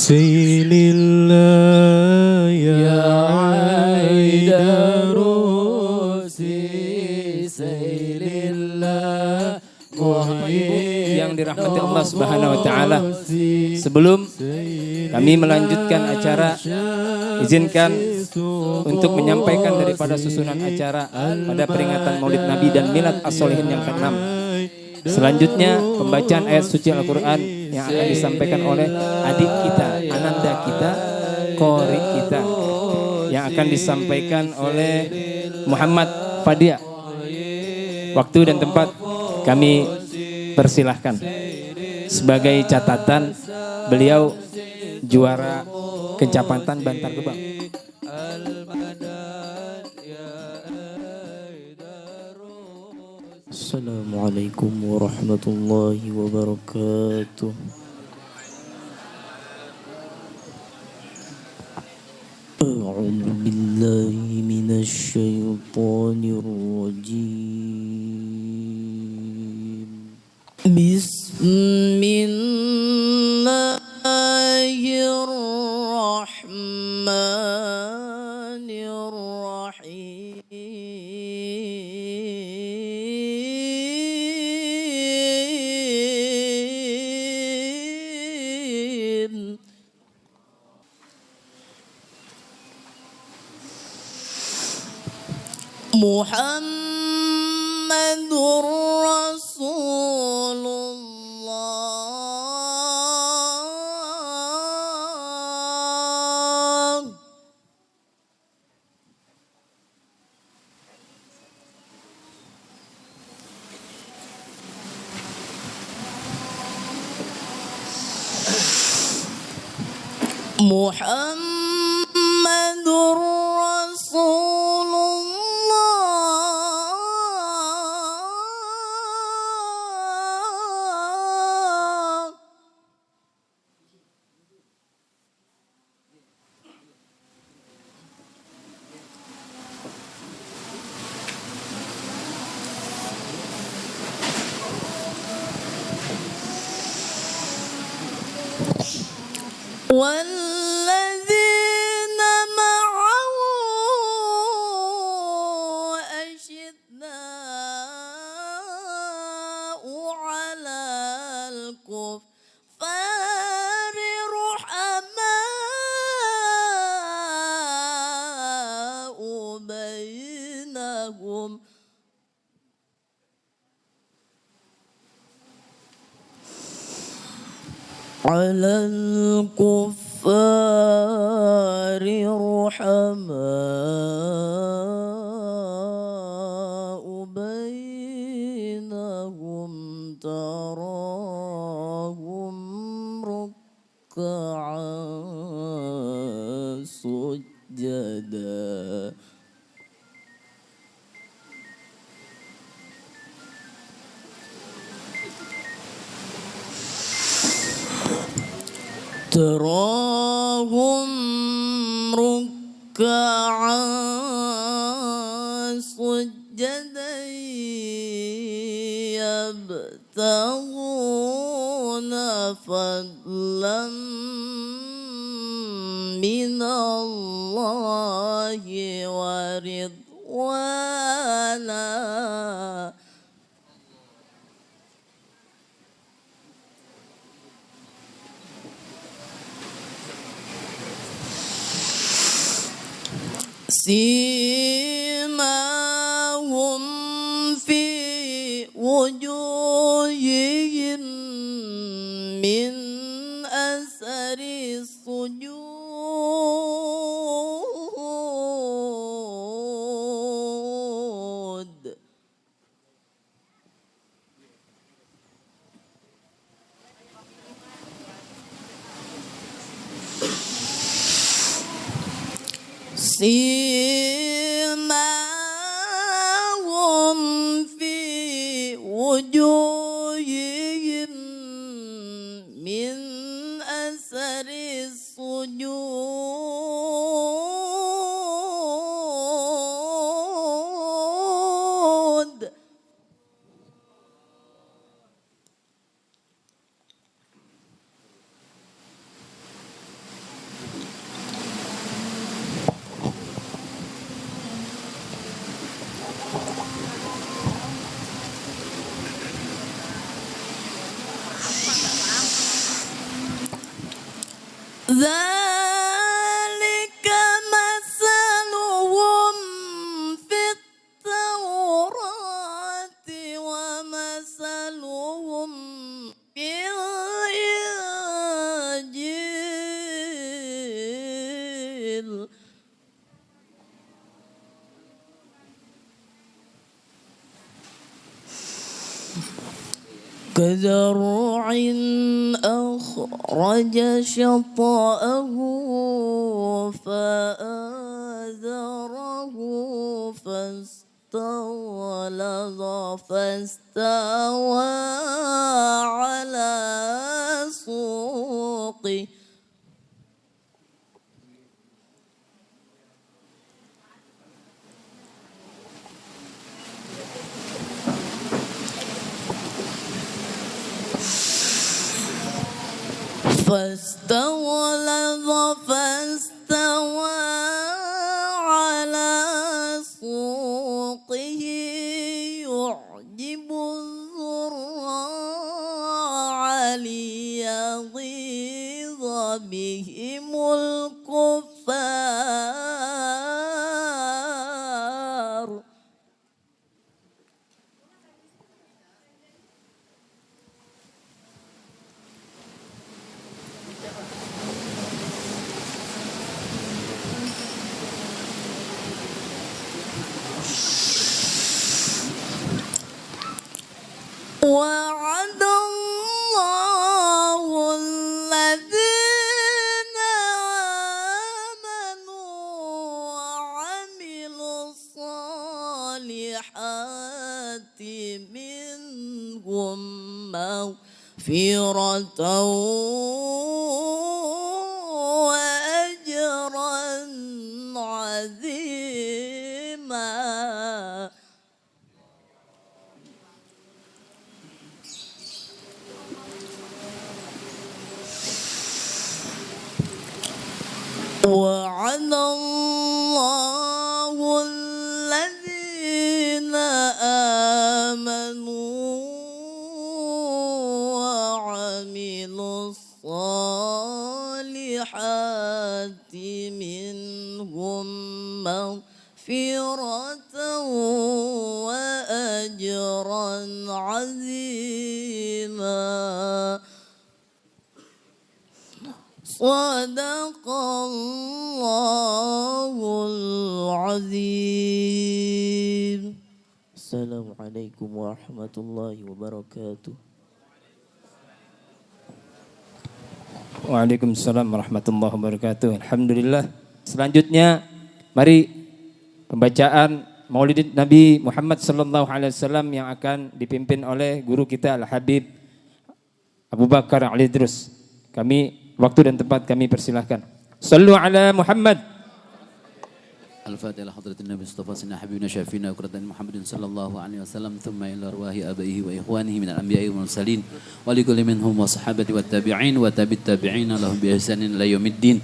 سيل الله يا عيد روسي سيل الله yang dirahmati Allah Subhanahu wa taala. Sebelum kami melanjutkan acara, izinkan untuk menyampaikan daripada susunan acara pada peringatan Maulid Nabi dan Milad As-Solihin yang ke-6. Selanjutnya pembacaan ayat suci Al-Qur'an yang akan disampaikan oleh adik kita, Ananda kita, Qori kita, yang akan disampaikan oleh Muhammad Fadia. Waktu dan tempat kami persilahkan. Sebagai catatan, beliau juara Kecamatan Bantar Gebang. Assalamualaikum warahmatullahi wabarakatuh. A'udzu billahi minasy syaithanir rajim. Bismillahirrahmanirrahim. Muhammadur Rasulullah. Muhammadur Rasulullah. والذين معه أشداء على الكفار رحماء بينهم على الكفار رحماء بينهم تراهم ركعا سجدا تراهم ركعا سجدا يبتغون فضلا من الله ورضوانا سيماهم في وجوههم من أثر السجود سيماهم في وجوههم من أثر السجود ذلك مثلهم في التوراة ومثلهم في الإنجيل كزرع أخرج شطأه فآزره فاستغلظ فاستوى على سوقه فاستغلظ فاستوى على سوقه يعجب الزراع ليغيظ بهم الكفار وعد الله الذين آمنوا وعملوا الصالحات منهم مغفرة وأجرا عظيما وعد الله الذين آمنوا وعملوا الصالحات منهم مغفرة وأجرا عظيما صدق الله العظيم. السلام عليكم ورحمة الله وبركاته. Waalaikumsalam warahmatullahi wabarakatuh. Alhamdulillah. Selanjutnya mari pembacaan Maulid Nabi Muhammad sallallahu alaihi wasallam yang akan dipimpin oleh guru kita Al-Habib Abu Bakar Al-Idrus. Kami waktu dan tempat kami persilahkan. Sallu ala Muhammad. Al-Fatihah hadratin Nabi Mustafa sayyidina habibina syafiina qurratan Muhammadin sallallahu alaihi wasallam thumma ila arwahi abaihi wa ikhwanihi minal anbiya'i wal mursalin wa likulli minhum wa sahabati wat tabi'in wa tabi'it tabi'in lahum bi ihsanin ila yaumiddin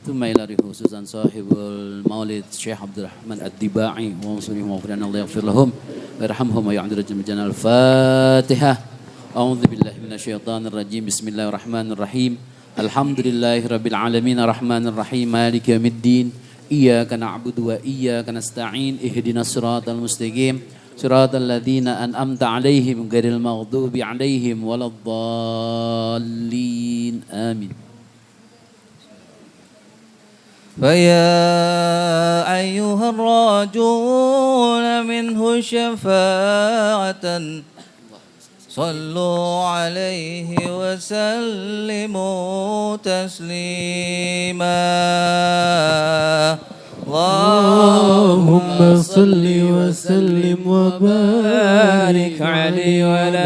thumma ila khususan sahibul maulid Syekh Abdul Rahman Ad-Dibai wa muslimin wa Allah yaghfir lahum wa yarhamhum wa ya'dir jami'an. Al-Fatihah. A'udzu billahi minasyaitonir rajim. Bismillahirrahmanirrahim. Alhamdulillahi rabbil alamin arrahmanir rahim maliki yaumiddin. Iyyaka na'budu wa iyyaka nasta'in ihdinas siratal mustaqim siratal ladzina an'amta 'alaihim ghairil maghdubi 'alaihim waladdallin amin. فيا أيها الراجون منه شفاعة صلوا عليه وسلموا تسليما اللهم صل وسلم وبارك عليه وعلى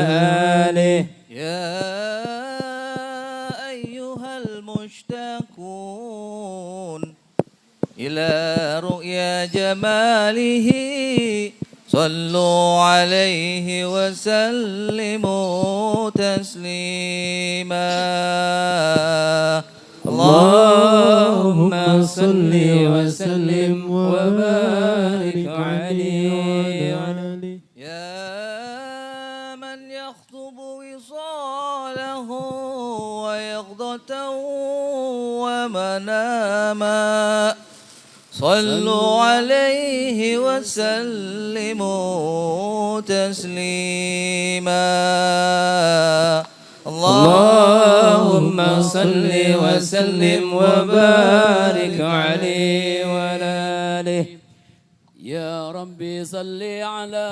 آله. يا أيها المشتاقون إلى رؤيا جماله صلوا عليه وسلموا تسليما اللهم صل وسلم وبارك عليه وعلى آله. يا من يخطب وصاله ويغضب يقظة ومناما صلوا عليه وسلموا تسليما اللهم صل وسلم وبارك عليه وعلى آله. يا ربي صل على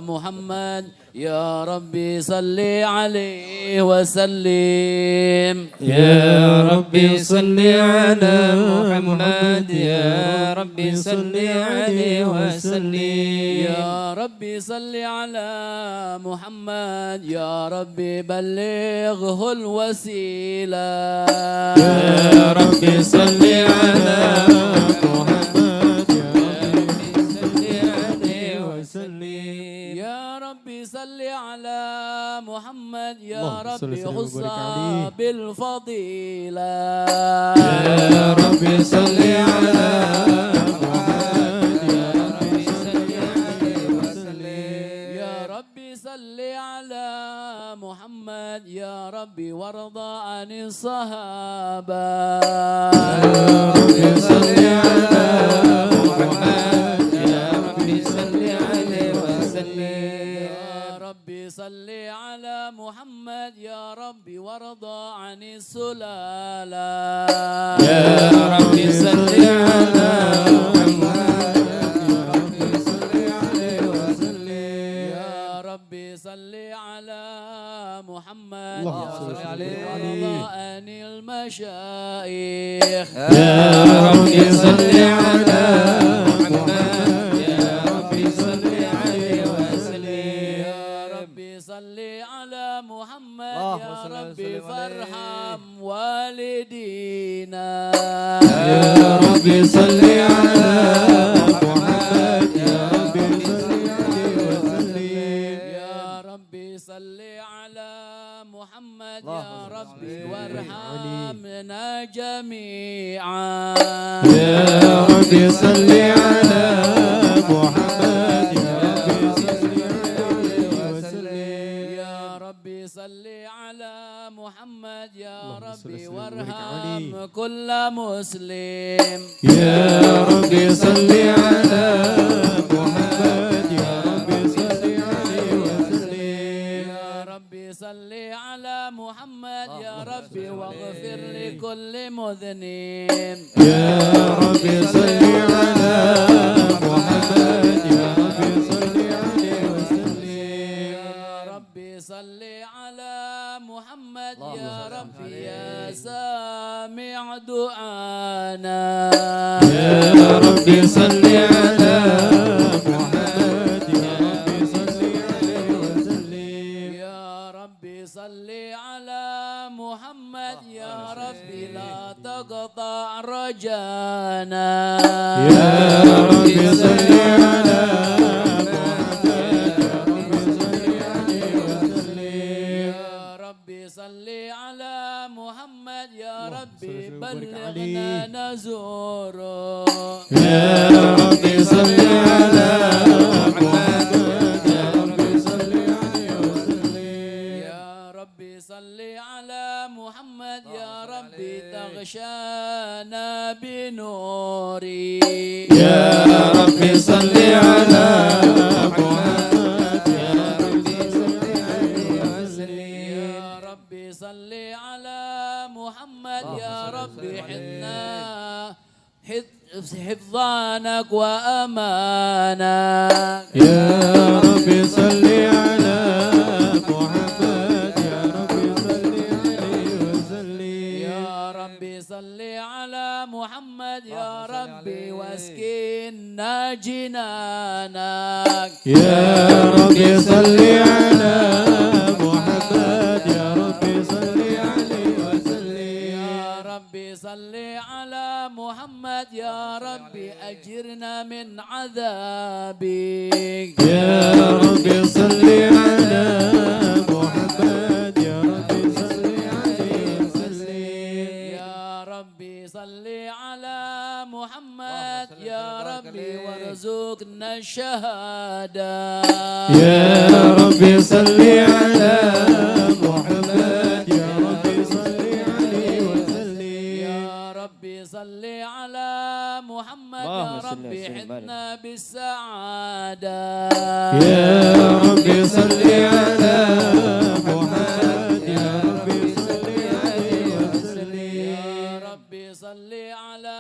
محمد يا ربي صل عليه وسلم. يا ربي صل على محمد يا ربي صل عليه وسلم. يا ربي صل على محمد يا ربي بلغه الوسيلة. يا ربي صل على محمد يا ربي صل على محمد يا اللهم صل ربي وسلم وبارك خصه عليه. بالفضيلة. يا ربي صل على محمد يا ربي صل على محمد يا ربي وارضى عن الصحابة. يا ربي صل على محمد يا ربي صل عليه وسلم. يا ربي صل على محمد يا ربي وارضى عن السلالة. يا ربي صل على محمد يا ربي صل على محمد اللهم يا صل ربي عليه. وارضى عن المشايخ. يا ربي صل على محمد يا ربي صل عليه وسلم. يا ربي صل على محمد اللهم يا صل ربي وسلم عليه. فارحم والدينا. يا ربي صل على محمد يا ربي صل عليه وسلم. يا ربي صل على محمد يا ربي وارحمنا جميعا. يا ربي صل على محمد يا ربي صل عليه وسلم. يا ربي صل على محمد يا اللهم صل ربي وسلم وبارك وارحم عليه. كل مسلم. يا ربي صل على محمد يا ربي صل عليه وسلم. يا ربي صل على محمد يا ربي واغفر لكل مذنب. يا ربي صل على محمد يا ربي صل عليه وسلم. يا ربي صل على محمد يا ربي يا سامع دعانا. يا ربي صل على محمد يا ربي صل عليه وسلم. يا ربي صل على محمد يا ربي لا تقطع رجانا. يا ربي صل على محمد يا ربي صل عليه وسلم. يا ربي صل على محمد يا ربي بلغنا نزوره. يا ربي صل على محمد يا ربي صل عليه وسلم. يا ربي صل على محمد يا ربي تغشانا بنوري. يا ربي صل على محمد يا ربي صل عليه وسلم. يا ربي صل على محمد يا ربي حنا حفظانك وأمانك. يا ربي صل على محمد يا ربي صل عليه وسلم. يا ربي صل على محمد يا ربي واسكننا جنانك. يا ربي صل على محمد يا ربي صل عليه وسلم. يا ربي صل على محمد يا ربي أجرنا من عذابك. يا ربي صل على محمد يا ربي صل عليه وسلم. يا ربي صل على محمد يا ربي وارزقنا الشهادة. يا ربي صل على محمد يا ربي صل صل على محمد يا اللهم صل ربي وسلم وبارك. حدنا بالسعادة يا ربي صل على محمد يا ربي صل عليه وسلم يا ربي صل على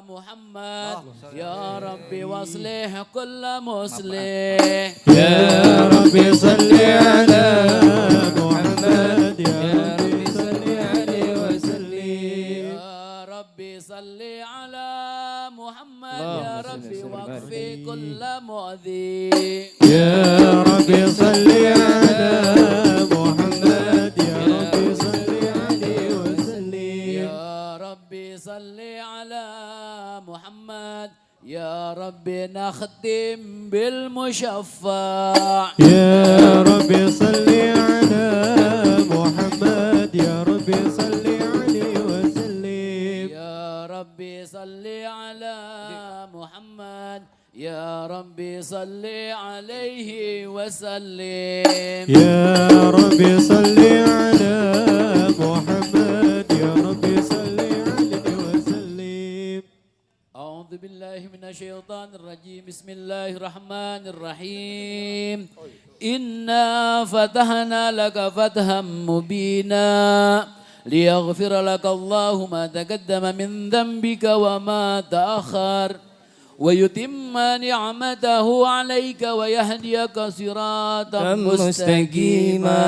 محمد يا ربي واصلح كل مصلح يا ربي صل على محمد يا ربي صل عليه وسلم يا ربي صل على محمد يا اللهم صل ربي وسلم وبارك. واكفي كل مؤذي يا ربي صل على محمد يا ربي صل عليه وسلم يا ربي صل على محمد يا ربي نختم بالمشفع يا ربي صل على محمد يا ربي صل عليه وسلم يا ربي صل على محمد يا ربي صل عليه وسلم يا ربي صل على محمد يا ربي صل عليه وسلم أعوذ بالله من الشيطان الرجيم بسم الله الرحمن الرحيم إنا فتحنا لك فتحا مبينا ليغفر لك الله ما تقدم من ذنبك وما تأخر ويتم نعمته عليك ويهديك صراطا مستقيما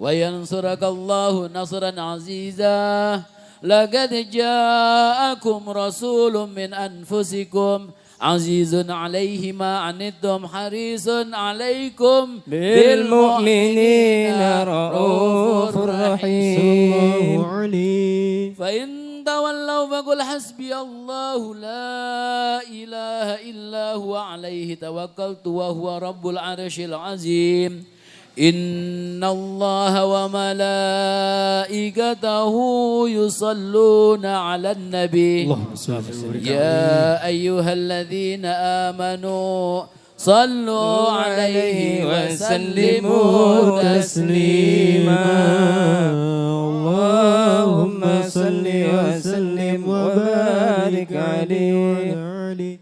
وينصرك الله نصرا عزيزا لقد جاءكم رسول من أنفسكم عزيز عليه ما عنتم حريص عليكم بالمؤمنين رؤوف رحيم. صلى الله عليه فإن تولوا فقل حسبي الله لا إله إلا هو عليه توكلت وهو رب العرش العظيم إن الله وملائكته يصلون على النبي اللهم صل وسلم يا أيها الذين آمنوا صلوا عليه وسلموا تسليما اللهم صل وسلم وبارك عليه وعلى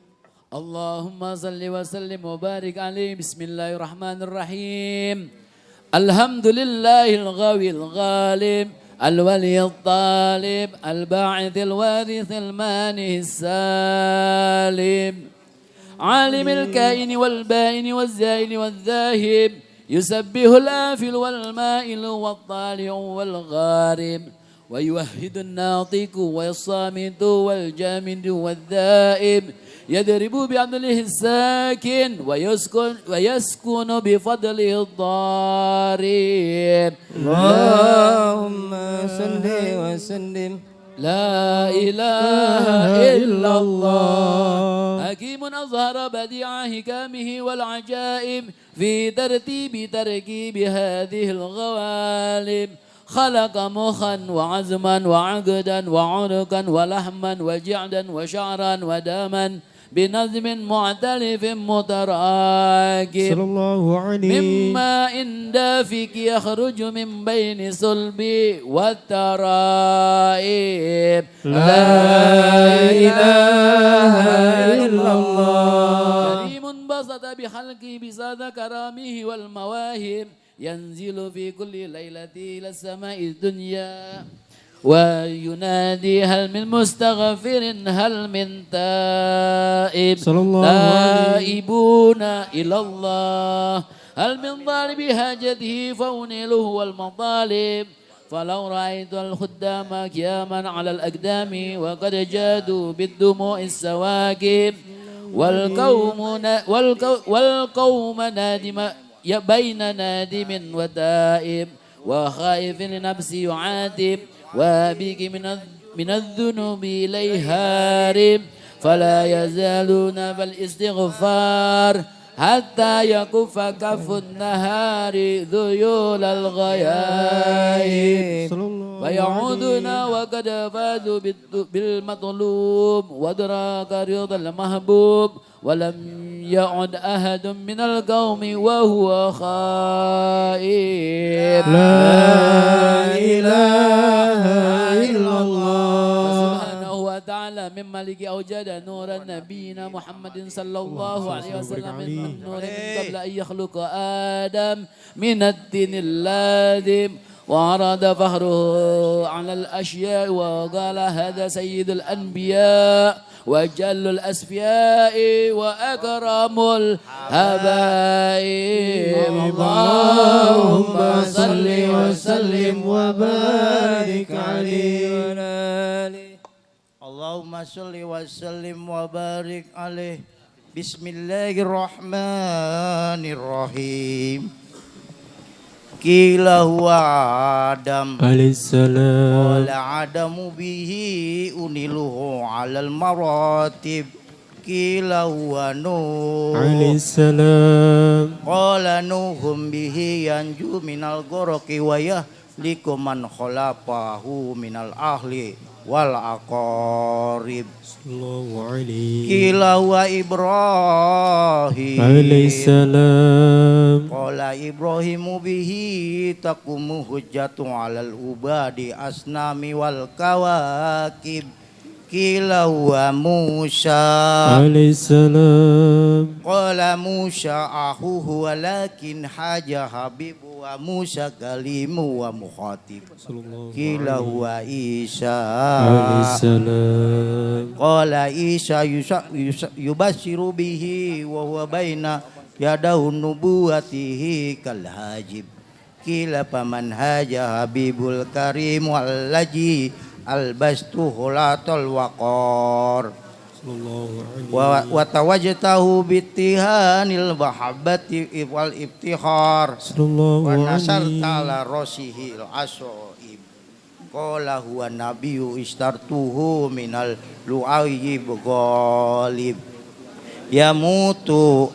اللهم صل وسلم وبارك عليه بسم الله الرحمن الرحيم الحمد لله الغوي الغالب الولي الطالب الباعث الوارث المانع السالم عالم الكائن والبائن والزائل والذاهب يسبح الآفل والمائل والطالع والغارب ويوحد الناطق والصامت والجامد والذائب يضرب بعدله الساكن ويسكن بفضله الضارب اللهم صل وسلم. لا إله إلا الله حكيم أظهر بديع حكامه والعجائب في تركيب هذه الغوالب خلق مخا وعزما وعقدا وعرقا ولحما وجعدا وشعرا ودما بنظم معتلف متراكب صلى الله عليه مما إن دافك يخرج من بين صلب والترائب لا إله إلا الله كريم بسط بخلقه بساط كرامه والمواهب ينزل في كل ليلة إلى السماء الدنيا وينادي هل من مستغفر هل من تائب صلى الله عليه تائبون إلى الله هل من طالب حاجته فأنيله والمطالب فلو رأيت الخدام قياما على الأقدام وقد جادوا بالدموع السواكب والقوم نادم بين نادم وتائب وخائف لنفسي يعاتب وابيك من الذنوب إليه هارب فلا يزالون بالاستغفار حتى يكف كف النهار ذيول الغيائب صلى الله فيعودون وقد فازوا بالمطلوب ودرك رضا المحبوب ولم يعد أحد من القوم وهو خائب لا إله إلا الله سبحانه تعالى من ملك أوجد نور نبينا محمد صلى الله عليه وسلم من نور من قبل أن يخلق آدم من الدين اللازم وعرض فهره على الأشياء وقال هذا سيد الأنبياء وأجل الأسفياء وأكرم الهبائل اللهم صل وسلم وبارك عليه اللهم صل وسلم وبارك عليه بسم الله الرحمن الرحيم قيل هو آدم عليه السلام قال آدم به أنيله على المراتب قيل هو نوح عليه السلام قال نوح به ينجو من الغرق ويهلك من خلفه من الأهل والأقارب صلى الله عليه قيل هو إبراهيم عليه السلام قال إبراهيم به تقوم حجة على العباد أصنام والكواكب قيل هو موسى عليه السلام قال موسى أخوه ولكن حاجة حبيب وموسى كليم ومخاطب صلى الله قيل هو عيسى عليه السلام قال عيسى يبشر به وهو بين يده نبوته كالحاجب قيل فمن هاج حبيب الكريم الذي البسته لا الوقار صلى الله عليه وتوجته باتهان المحبة والافتخار صلى الله ونشرت عليه على رأسه العصائب قال هو النبي اشترته من اللعيب غالب يموت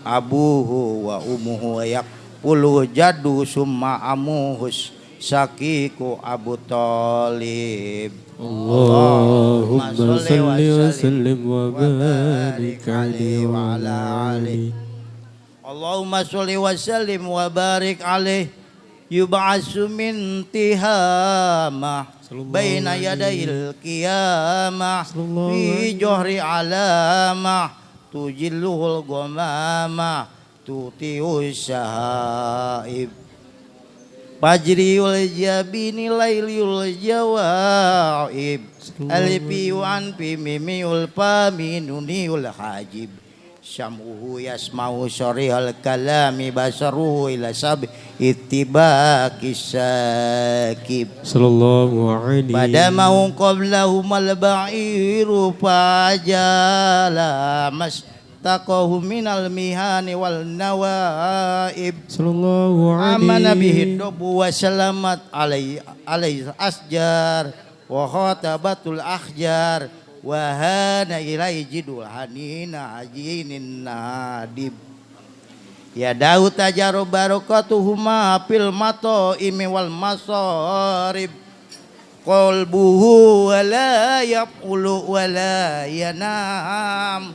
أبوه وأمه ويقول جده ثم أمه شقيق أبو طالب اللهم صل وسلم وبارك عليه وعلى آله اللهم صل وسلم وبارك عليه يبعث من تهامة بين يدي القيامة في جهر علامة تجله الغمامة تطيع الشهائب Fajriul jabini lailiul jawaib Alifi wanfi mimiul paminuniul hajib Syam'uhu yasma'u syarihal kalami basaruhu ila sabi ittibaki sakib sallallahu alaihi Badamau qablahu malba'iru fajala taqahu minal mihani wal nawaib sallallahu alaihi amana bihi dubu wa salamat alaihi asjar wa khatabatul akhjar wa hana ilai jidul hanina ajinin nadib ya Daud tajaru barakatuhuma fil mato imi wal masarib qalbuhu wa la yaqulu wa la yanam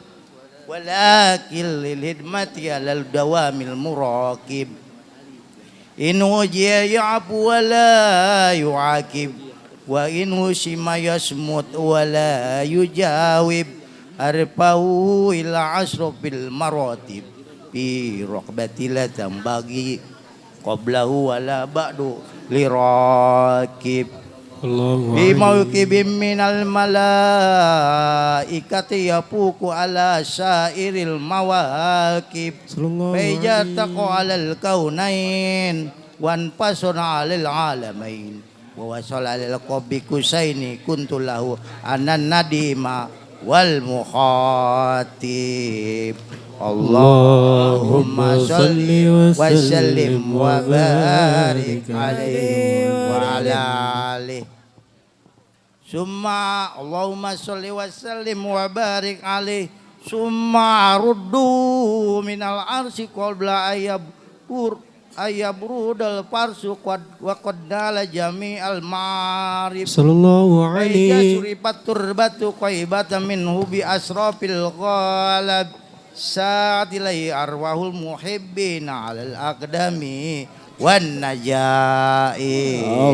walakin lil hidmati alal dawamil muraqib in hujiya ya'fu wa la yu'aqib wa in hushima yasmut wa la yujawib arfahu ila asrafil maratib bi raqbati la tambagi qablahu wa la ba'du lirakib bi mawqibim minal malaikati yafuku ala syairil mawaqib faijataku alal kaunain wan pasuna alil alamain wa wasala alil qabi kusaini kuntulahu anan nadima wal mukhatib Allahumma salli wa sallim wa barik alaihi wa ala alihi Summa Allahumma salli wa sallim wa barik alaihi Summa ruddu minal arsi qabla ayabrudal farsu wa qaddala jami'al ma'arif sallallahu alaihi suripat turbatu qaibatan minhu bi asrafil ghalab Sa'atilai arwahul muhibbina alal aqdami والنجائب.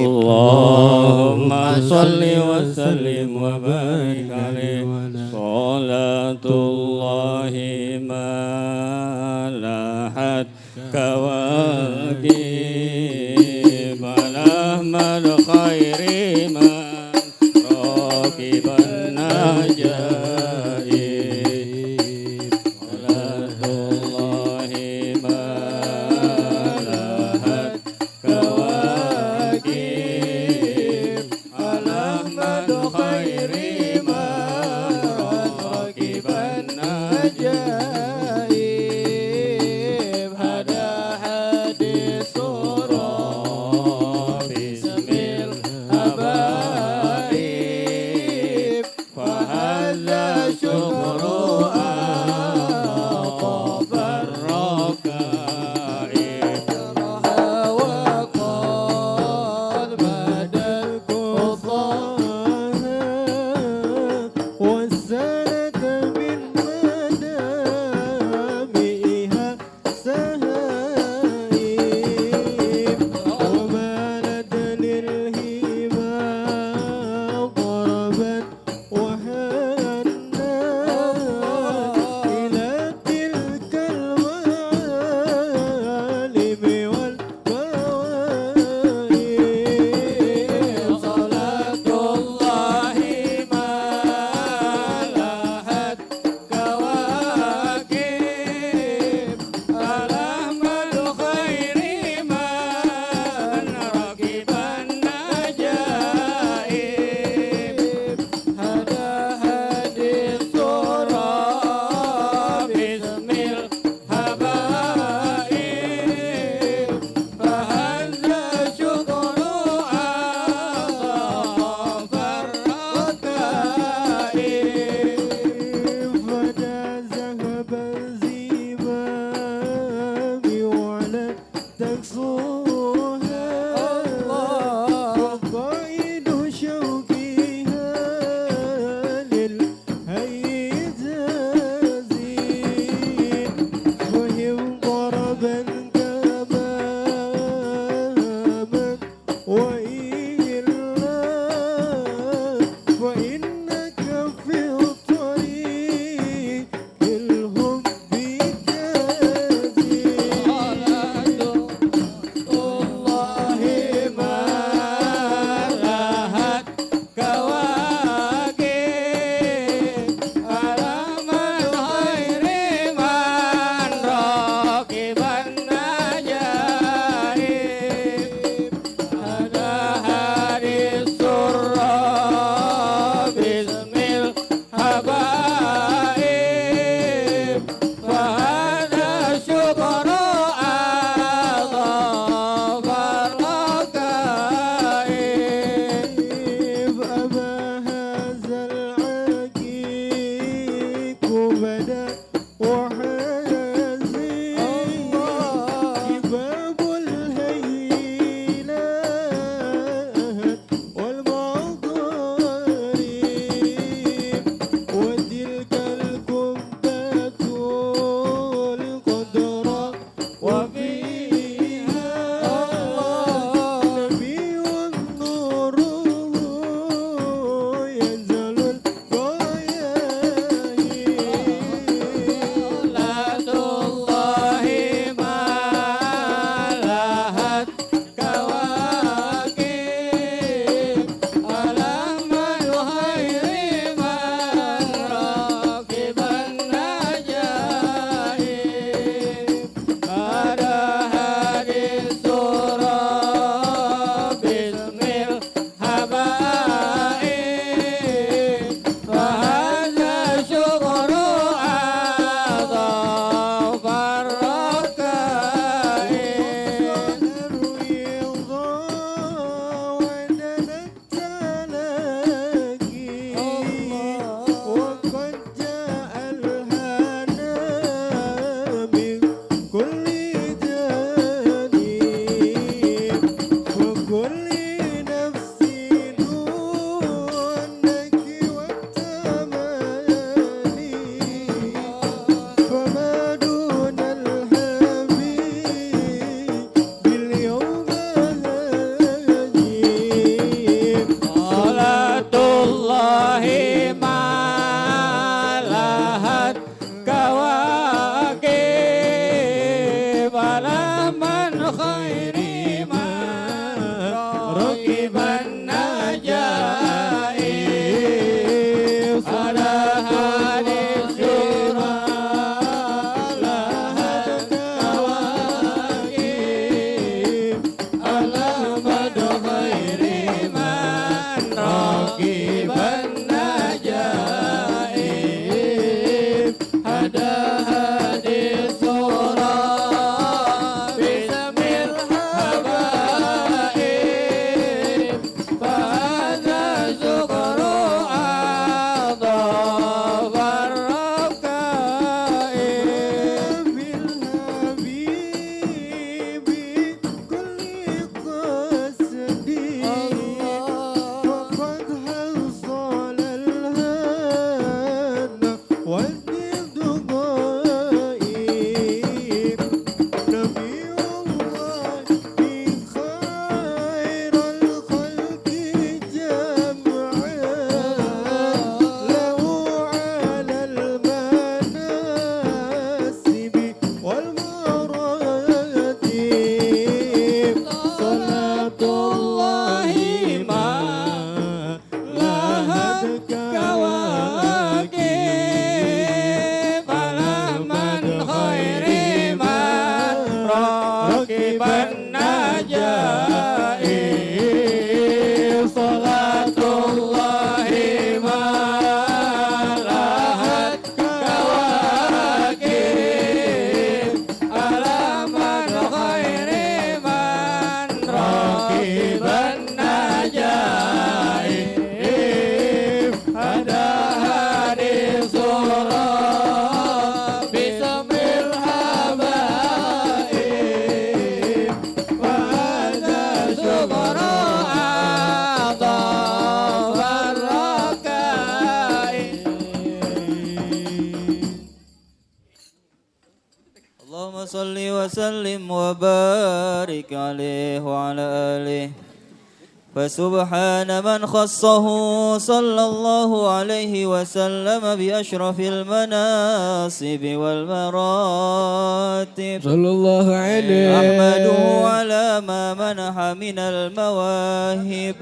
اللهم صل وسلم وبارك عليه صلاة الله ما لاحت كواكب على أحمد خير من راكب النجائب صلاة الله ما لاحت كواكب على أحمد خير من راكب النجائب هدى حديث كواكب على من خير من ركب النجائب صلاة الله ما لهت كواكب على من خير من ركب النجائب هداها للصورة بسم الحبائب وهذا شكر أعطاف الركائب. اللهم صل وسلم وبارك عليه وعلى آله. فسبحان من خصه صلى الله عليه وسلم بأشرف المناصب والمراتب. صلى الله عليه أحمده على ما منح من المواهب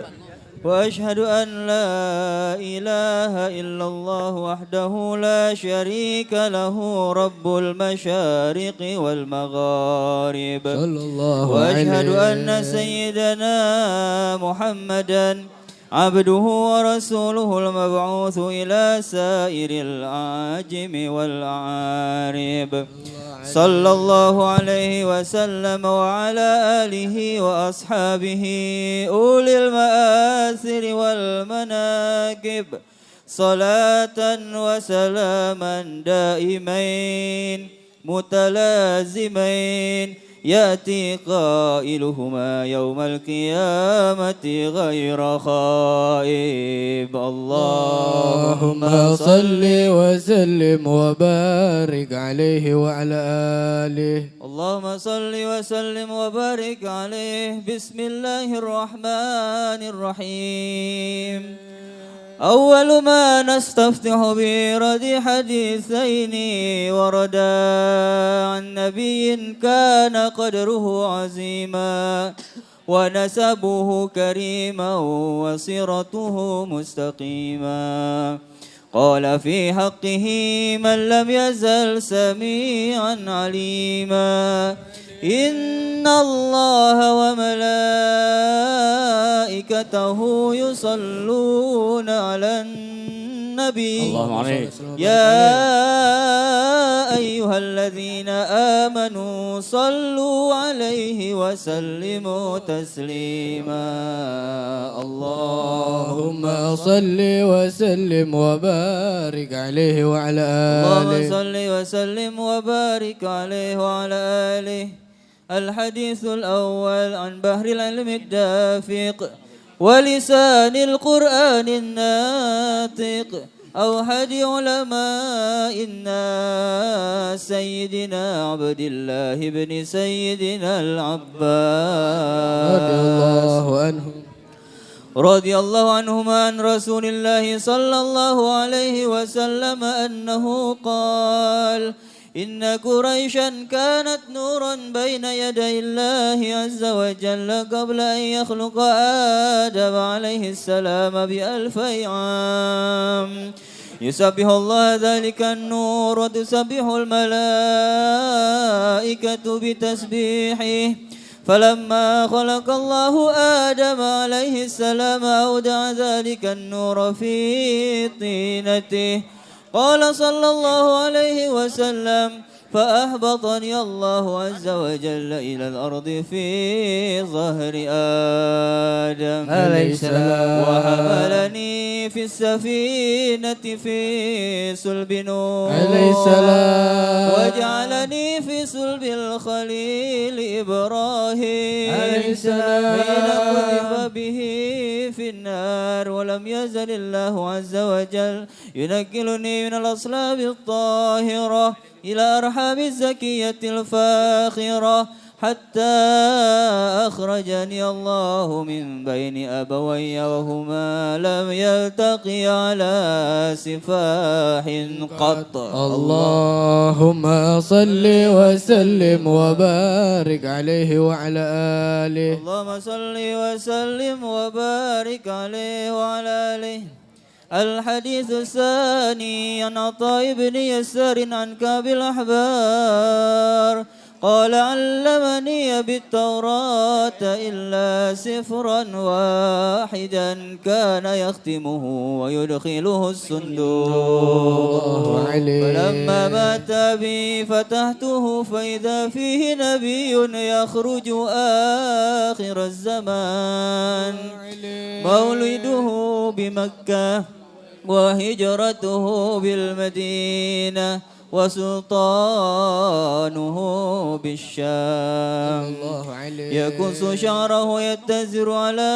وأشهد أن لا إله إلا الله وحده لا شريك له رب المشارق والمغارب. صلى الله وأشهد عليه أن سيدنا محمدا عبده ورسوله المبعوث إلى سائر الأعاجم والأعارب. صلى الله عليه وسلم وعلى آله وأصحابه أولي المآثر والمناكب صلاة وسلاما دائمين متلازمين يأتي قائلهما يوم القيامة غير خائب. اللهم صل وسلم وبارك عليه وعلى آله. اللهم صل وسلم وبارك عليه. بسم الله الرحمن الرحيم. أول ما نستفتح به ردي حديثين وردا عن نبي كان قدره عظيما ونسبه كريما وصيرته مستقيما. قال في حقه من لم يزل سميعا عليما. إن الله وملائكته يصلون على النبي. اللهم عليه. يا أيها الذين آمنوا صلوا عليه وسلموا تسليما. اللهم صل وسلم وبارك عليه وعلى اللهم آله. صل وسلم وبارك عليه وعلى آله. الحديث الأول عن بحر العلم الدافق ولسان القرآن الناطق أوحد علماء الناس سيدنا عبد الله بن سيدنا العباس رضي الله عنهما عن رسول الله صلى الله عليه وسلم أنه قال: إن قريشا كانت نورا بين يدي الله عز وجل قبل أن يخلق آدم عليه السلام ب1000 عام. يسبح الله ذلك النور وتسبح الملائكة بتسبيحه. فلما خلق الله آدم عليه السلام أودع ذلك النور في طينته. قال صلى الله عليه وسلم: فأهبطني الله عز وجل إلى الأرض في ظهر آدم عليه السلام وحملني في السفينة في صلب نوح عليه السلام وجعلني في صلب الخليل إبراهيم عليه السلام حين قذف به في النار. ولم يزل الله عز وجل ينقلني من الأصلاب الطاهرة إلى أرحام الزكية الفاخرة حتى أخرجني الله من بين أبوي وهما لم يلتقي على سفاح قط. اللهم صل وسلم وبارك عليه وعلى آله. اللهم صل وسلم وبارك عليه وعلى آله. الحديث الثاني عن عطاء بن يسار عن كعب الأحبار قال علمني بالتوراة إلا سفرا واحدا كان يختمه ويدخله الصندوق فلما مات أبي فتحته فإذا فيه نبي يخرج آخر الزمان مولده بمكة وهجرته بالمدينة وسلطانه بالشام يكس شعره يتزر على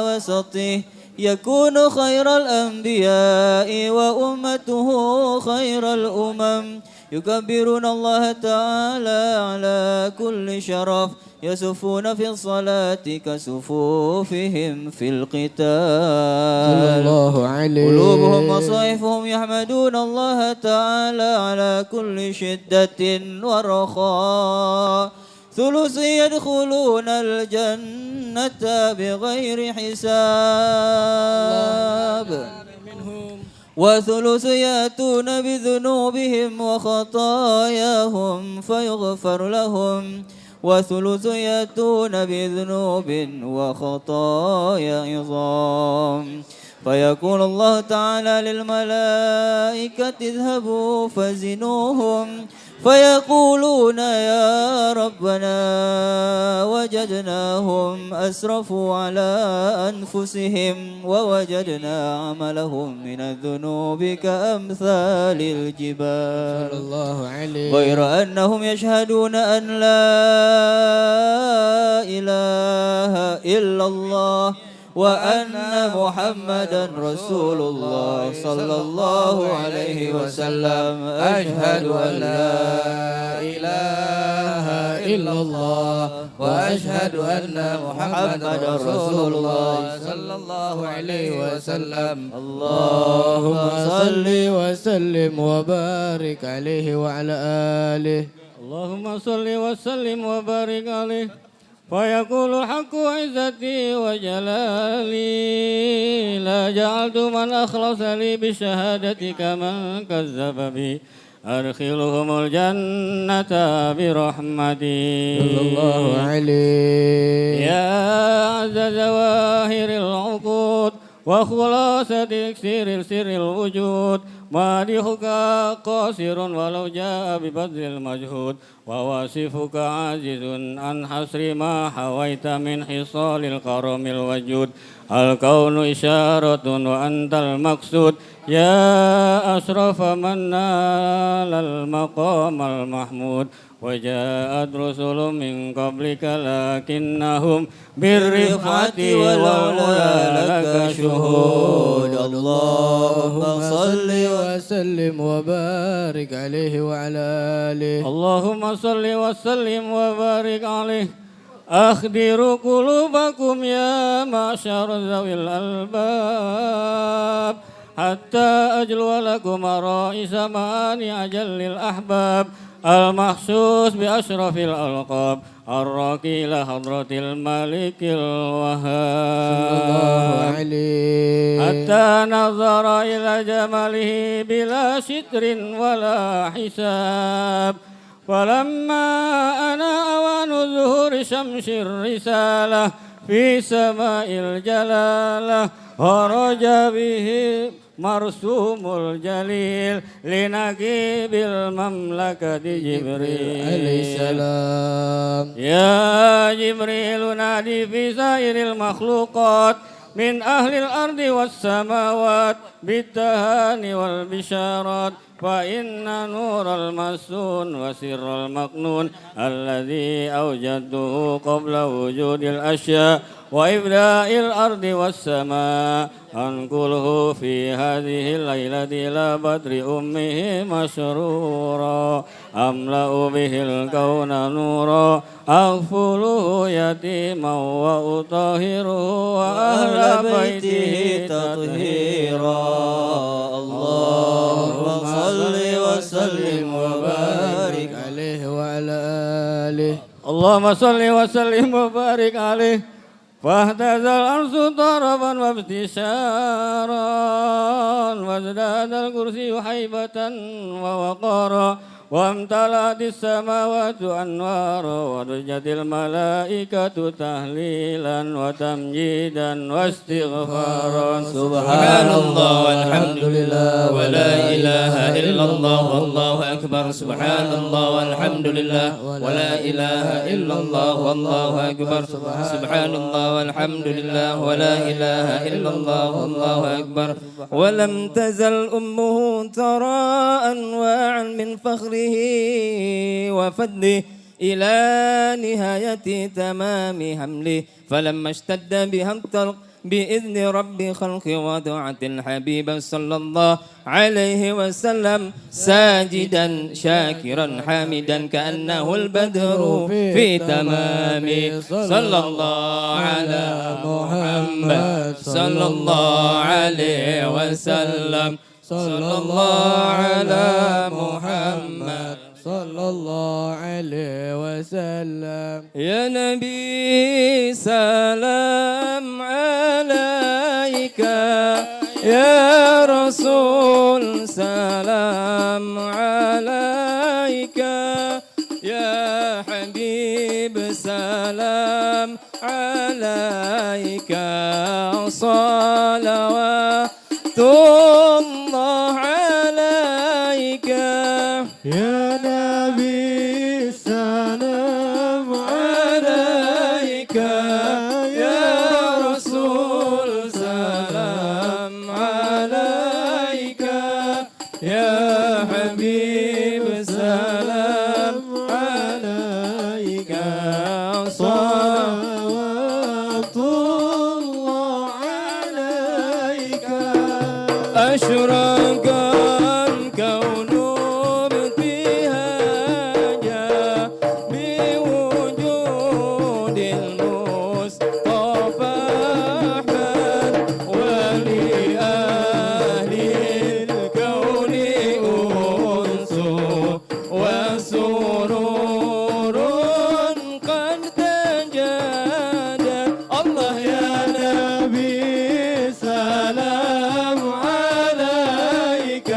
وسطه يكون خير الأنبياء وأمته خير الأمم يكبرون الله تعالى على كل شرف يصفون في الصلاة كصفوفهم في القتال قلوبهم وصائفهم يحمدون الله تعالى على كل شدة ورخاء ثلث يدخلون الجنة بغير حساب وثلث يأتون بذنوبهم وخطاياهم فيغفر لهم وثلث يأتون بذنوب وخطايا عظام فيقول الله تعالى للملائكة اذهبوا فزنوهم فيقولون يا ربنا وجدناهم أسرفوا على أنفسهم ووجدنا عملهم من الذنوب كأمثال الجبال غير أنهم يشهدون أن لا إله إلا الله وأن محمدا رسول الله صلى الله عليه وسلم أشهد أن لا إله إلا الله وأشهد أن محمدا رسول الله صلى الله عليه وسلم اللهم صل وسلم وبارك عليه وعلى آله اللهم صل وسلم وبارك عليه فيقول حق عزتي وجلالي لا جعلت من أخلص لي بشهادتك من كذب بي أدخلهم الجنة برحمتي صلى الله عليه يا عز زواهر العقود وخلاصة اكسير سر الوجود مادحك قاصر ولو جاء ببذل المجهود وواصفك عاجز عن حصر ما حويت من حصال الكرم الوجود الكون إشارة وأنت المقصود يا أشرف من نال المقام المحمود وجاءت رسل من قبلك لكنهم بالرفعة والعلا لك شهود اللهم صل وسلم وبارك عليه وعلى آله اللهم صل وسلم وبارك عليه أخدر قلوبكم يا معشر ذوي الألباب حتى أجلو لكم رئيس معاني أجل الأحباب المخصوص بأشرف الألقاب الراقي إلى حضرة الملك الوهاب حتى نظر إلى جماله بلا ستر ولا حساب فلما أنا أوان ظهور شمس الرسالة في سماء الجلالة خرج به مرسوم الجليل لنقيب المملكة جبريل عليه السلام يا جبريل نادي في سائر المخلوقات من أهل الأرض والسماوات بالتهاني والبشارات فإن نور المسون وسر المكنون الذي أوجدته قبل وجود الأشياء وإبداء الأرض والسماء أنقله في هذه الليلة إلى بدر أمه مشرورا أملأ به الكون نورا أغفله يتيما وأطهره وأهل بيته تطهيرا اللهم صل وسلم وبارك عليه وعلى آله اللهم صل وسلم وبارك عليه واهتز الأرض طربا وابتسارا وازداد الكرسي هيبة ووقارا وامتلأت السماوات أنوارا ورجت الملائكة تهليلا وتمجيدا واستغفارا سبحان الله والحمد لله ولا إله إلا الله والله أكبر سبحان الله والحمد لله ولا إله إلا الله والله أكبر سبحان الله والحمد لله ولا إله إلا الله والله أكبر ولم تزل أمه ترى أنواعا من فخره وفضله إلى نهاية تمام حمله فلما اشتد بها الطلق بإذن رب خلق وضعت الحبيب صلى الله عليه وسلم ساجدا شاكرا حامدا كأنه البدر في تمام صلى الله على محمد صلى الله عليه وسلم صلى الله على محمد صلى الله عليه وسلم يا نبي سلام عليك يا رسول سلام عليك يا حبيب سلام عليك صلوات الله عليك يا نبي سلام عليك يا رسول سلام عليك يا حبيب سلام عليك صلوات الله عليك أشرق الكون ابتهاجا بوجود المصطفى أحمد ولأهل الكون أنس وسرور قد تجدد الله يا نبي سلام عليك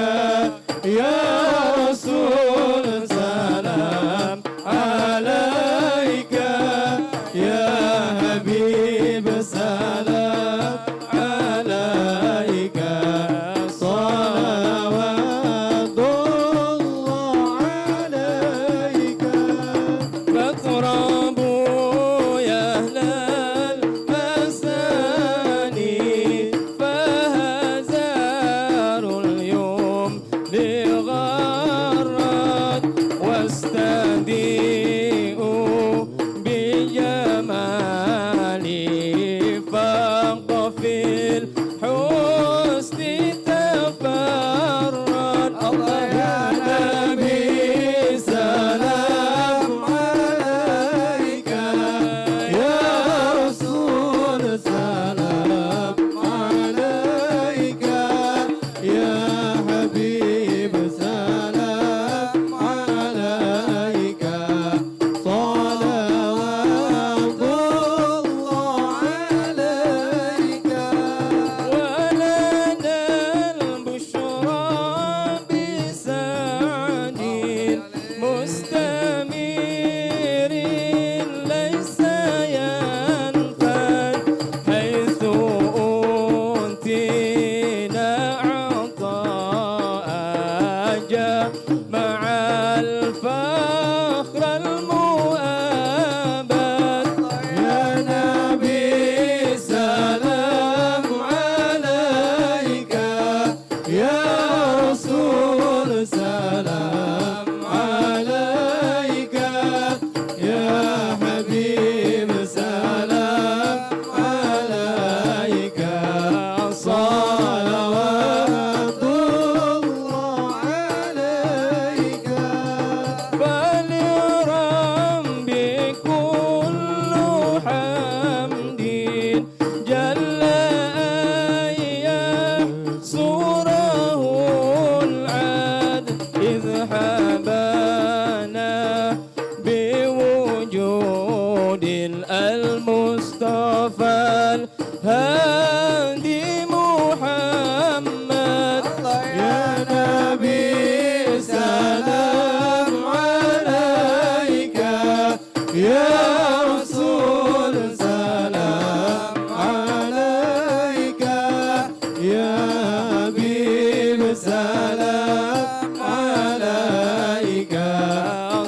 والسلام عليك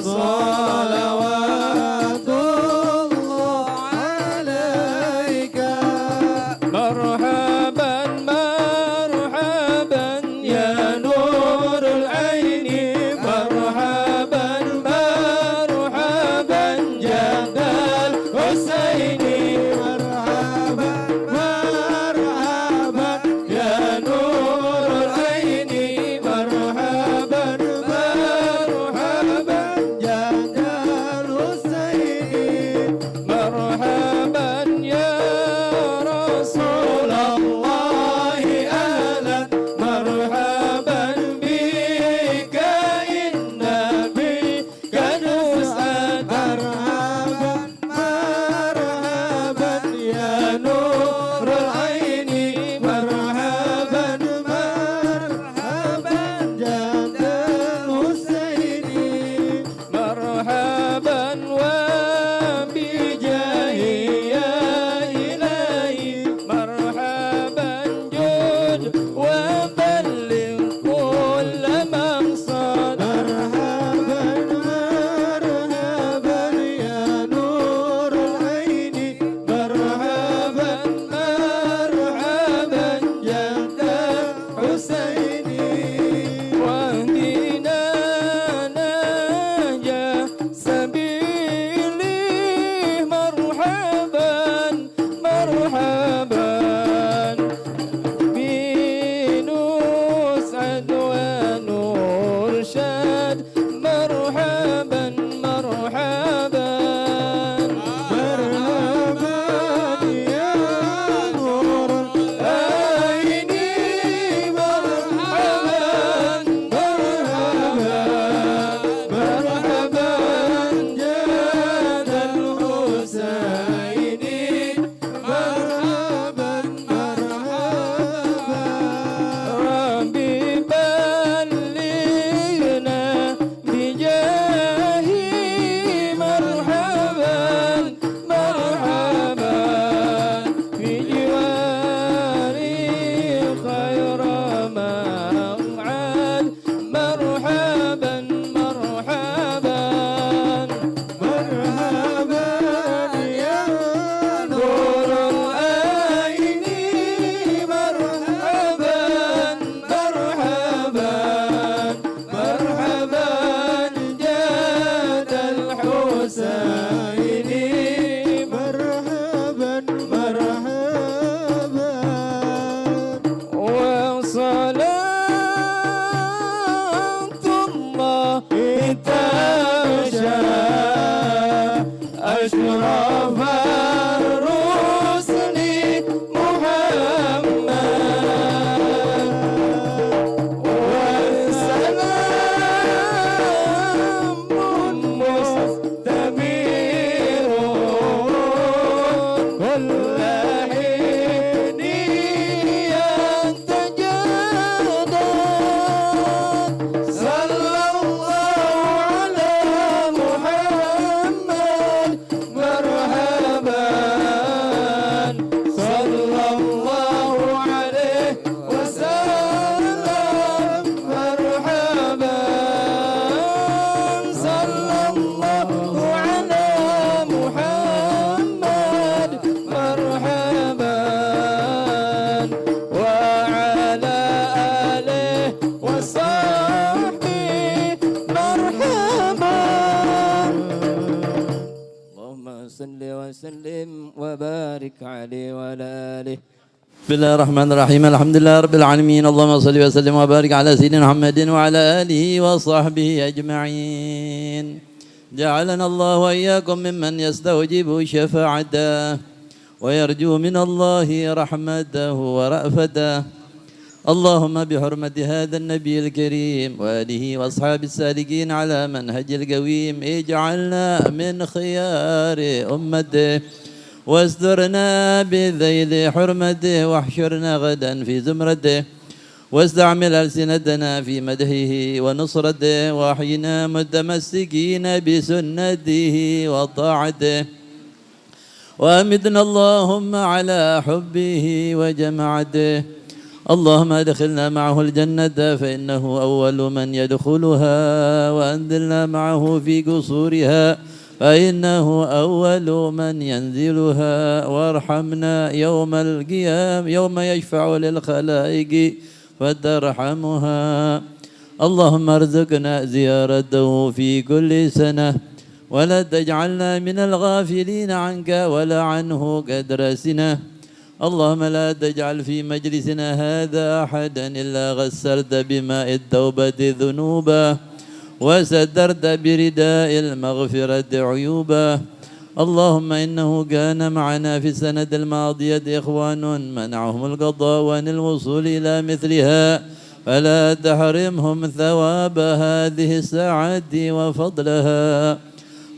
صلوات الله عليك مرحبا مرحبا يا نور العين مرحبا مرحبا جد الحسين مرحبا مرحبا يا نور العين مرحبا مرحبا جد الحسين مرحبا يا رسول الله أهلا مرحبا بك النبي قد أسعد مرحبا مرحبا يا نور العين مرحبا مرحبا جد الحسين مرحبا وبجاه يا إلهي مرحبا جود وبلغ كل مقصد مرحبا مرحبا يا نور العين مرحبا مرحبا جد الحسين واهدنا نجا سبيلي مرحبا مرحبا بنسعد ونرشد مرحبا مرحبا مرحبا يا نور العين مرحبا مرحبا مرحبا جد الحسين مرحبا مرحبا ربي بلغنا بجاهي مرحبا مرحبا في جواري خير مقعد مرحبا مرحبا مرحبا يا نور العين مرحبا مرحبا مرحبا جد الحسين مرحبا مرحبا وصلاة الله تغشى أشرف الرسل محمد والسلام مستمر كل حين يتجدد صلى الله على محمد مرحبا صلى الله عليه وسلم مرحبا صلى الله على محمد مرحبا وعلى آله وصحبه مرحبا اللهم صل وسلم وبارك عليه وعلى آله بسم الله الرحمن الرحيم الحمد لله رب العالمين اللهم صل وسلم وبارك على سيدنا محمد وعلى آله وصحبه أجمعين جعلنا الله وإياكم ممن يستوجب شفاعته ويرجو من الله رحمته ورأفته اللهم بحرمة هذا النبي الكريم وآله وأصحاب السالكين على منهج القويم اجعلنا من خيار أمته واسترنا بذيل حرمته واحشرنا غدا في زمرته واستعمل ألسنتنا في مدحه ونصرته واحينا متمسكين بسنته وطاعته وأمدنا اللهم على حبه وجماعته اللهم ادخلنا معه الجنة فإنه أول من يدخلها، وأنزلنا معه في قصورها فإنه أول من ينزلها، وارحمنا يوم القيام يوم يشفع للخلائق فترحمها. اللهم ارزقنا زيارته في كل سنة، ولا تجعلنا من الغافلين عنك ولا عنه قدر سنة. اللهم لا تجعل في مجلسنا هذا أحدا إلا غسلت بماء التوبة ذنوبه، وسترت برداء المغفرة عيوبه. اللهم إنه كان معنا في السنة الماضية إخوان منعهم القضاء عن الوصول إلى مثلها، فلا تحرمهم ثواب هذه الساعة وفضلها.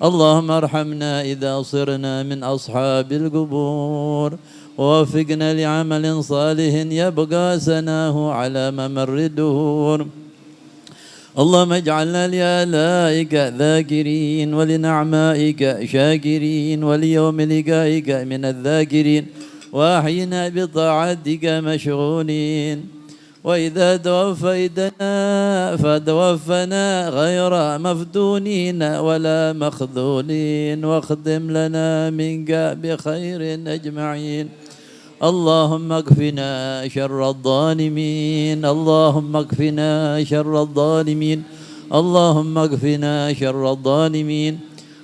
اللهم ارحمنا إذا صرنا من أصحاب القبور، ووفقنا لعمل صالح يبقى سناه على ممر الدهور. اللهم اجعلنا لآلائك ذاكرين، ولنعمائك شاكرين، وليوم لقائك من الذاكرين، وأحينا بطاعتك مشغولين. وإذا توفيتنا فتوفنا غير مفتونين ولا مخذولين، واختم لنا منك بخير أجمعين. اللهم اكفنا شر الظالمين، اللهم اكفنا شر الظالمين، اللهم اكفنا شر الظالمين،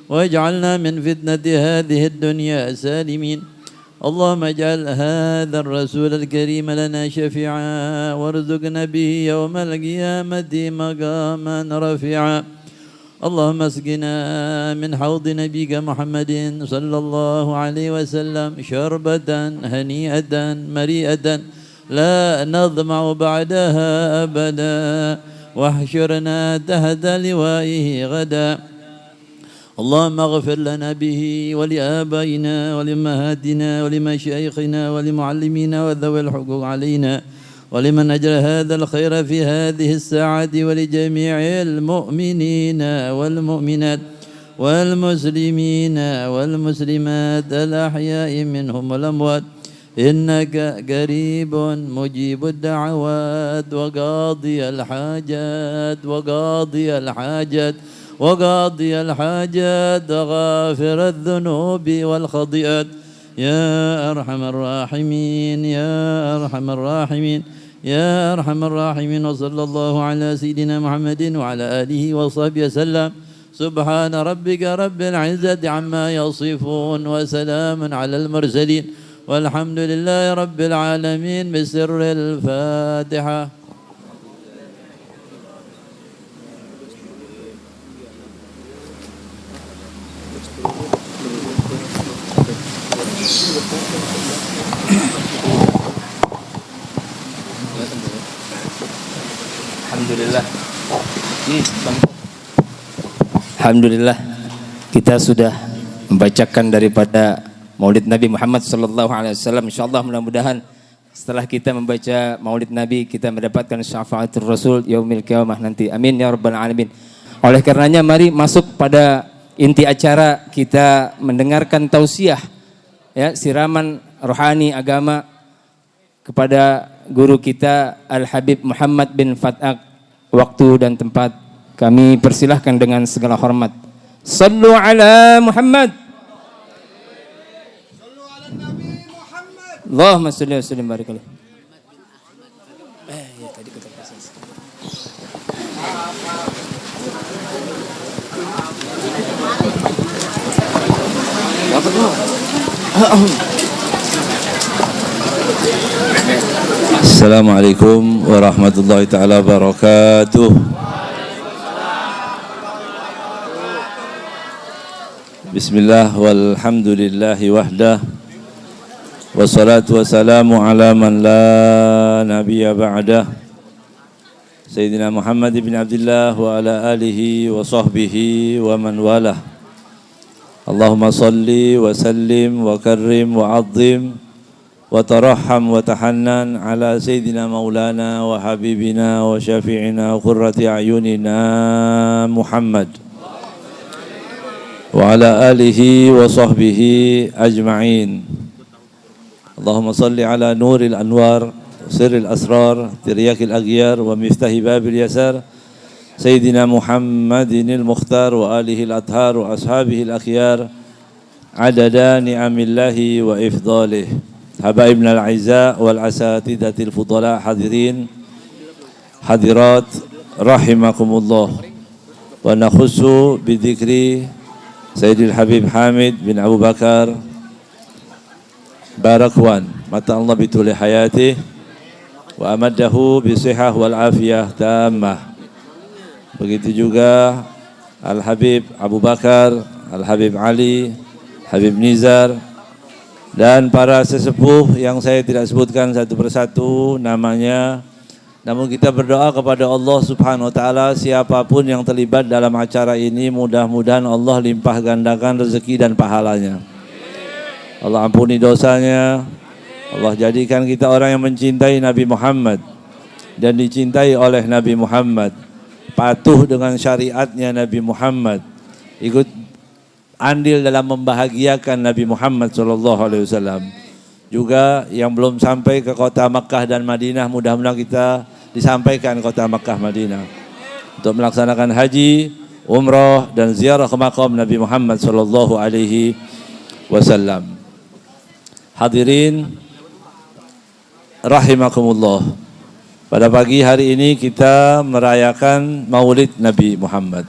واجعلنا من فتنة هذه الدنيا سالمين. اللهم اجعل هذا الرسول الكريم لنا شفيعا، وارزقنا به يوم القيامة مقاما رفيعا. اللهم اسقنا من حوض نبيك محمد صلى الله عليه وسلم شربة هنيئة مريئة لا نظمع بعدها أبدا، واحشرنا تحت لوائه غدا. اللهم اغفر لنا به ولآبائنا ولأمهاتنا ولمشايخنا ولمعلمينا وذوي الحقوق علينا، ولمن أجرى هذا الخير في هذه الساعة، ولجميع المؤمنين والمؤمنات والمسلمين والمسلمات الأحياء منهم والأموات، إنك قريب مجيب الدعوات وقاضي الحاجات وقاضي الحاجات وقاضي الحاجات وغافر الذنوب والخطيئات، يا أرحم الراحمين يا أرحم الراحمين يا أرحم الراحمين. وصلى الله على سيدنا محمد وعلى آله وصحبه وسلم. سبحان ربك رب العزة عما يصفون، وسلام على المرسلين، والحمد لله رب العالمين. بسر الفاتحة. Alhamdulillah, kita sudah membacakan daripada Maulid Nabi Muhammad sallallahu alaihi wasallam. Insyaallah mudah-mudahan setelah kita membaca Maulid Nabi kita mendapatkan syafaatul Rasul yaumil qiyamah nanti. Amin ya rabbal alamin. Oleh karenanya mari masuk pada inti acara, kita mendengarkan tausiah ya, siraman rohani agama kepada guru kita Al Habib Muhammad bin Fat'ak. Waktu dan tempat kami persilahkan dengan segala hormat. Sallu ala Muhammad. Sallu ala Nabi Muhammad. Allahumma salli wa sallim barik alaihi. Ya tadi kita proses. Dapat dulu. Assalamualaikum warahmatullahi ta'ala wabarakatuh. Bismillah walhamdulillahi wahdah, wassalatu wassalamu ala man la nabiyya ba'dah, Sayyidina Muhammad ibn Abdullah wa ala alihi wa sahbihi wa man walah. Allahumma salli wa sallim wa karrim wa azim wa tarahham wa tahannan ala Sayyidina Maulana wa Habibina wa Syafi'ina wa Qurrati A'yunina Muhammad wa ala alihi wa sahbihi ajma'in. Allahumma salli ala nuril anwar سر الأسرار ترياك الأغيار ومفتاح باب اليسار سيدنا محمد المختار وآله الأطهار وأصحابه الأخيار عدد نعم الله وإفضاله. حبايبنا الأعزاء والأساتذة الفضلاء حاضرين حاضرات رحمكم الله. ونخص بذكر سيد الحبيب حامد بن أبو بكر Barakwan, mata Allah bituli hayati wa amaddahu bisihah wal afiyah tammah. Begitu juga Al-Habib Abu Bakar, Al-Habib Ali, Habib Nizar, dan para sesepuh yang saya tidak sebutkan satu persatu namanya. Namun kita berdoa kepada Allah Subhanahu wa taala, siapapun yang terlibat dalam acara ini mudah-mudahan Allah limpah gandakan rezeki dan pahalanya. Allah ampuni dosanya. Allah jadikan kita orang yang mencintai Nabi Muhammad dan dicintai oleh Nabi Muhammad, patuh dengan syariatnya Nabi Muhammad, ikut andil dalam membahagiakan Nabi Muhammad SAW. Juga yang belum sampai ke kota Makkah dan Madinah, mudah-mudahan kita disampaikan kota Makkah Madinah untuk melaksanakan haji, umrah dan ziarah ke makam Nabi Muhammad SAW. Hadirin rahimakumullah. Pada pagi hari ini kita merayakan Maulid Nabi Muhammad.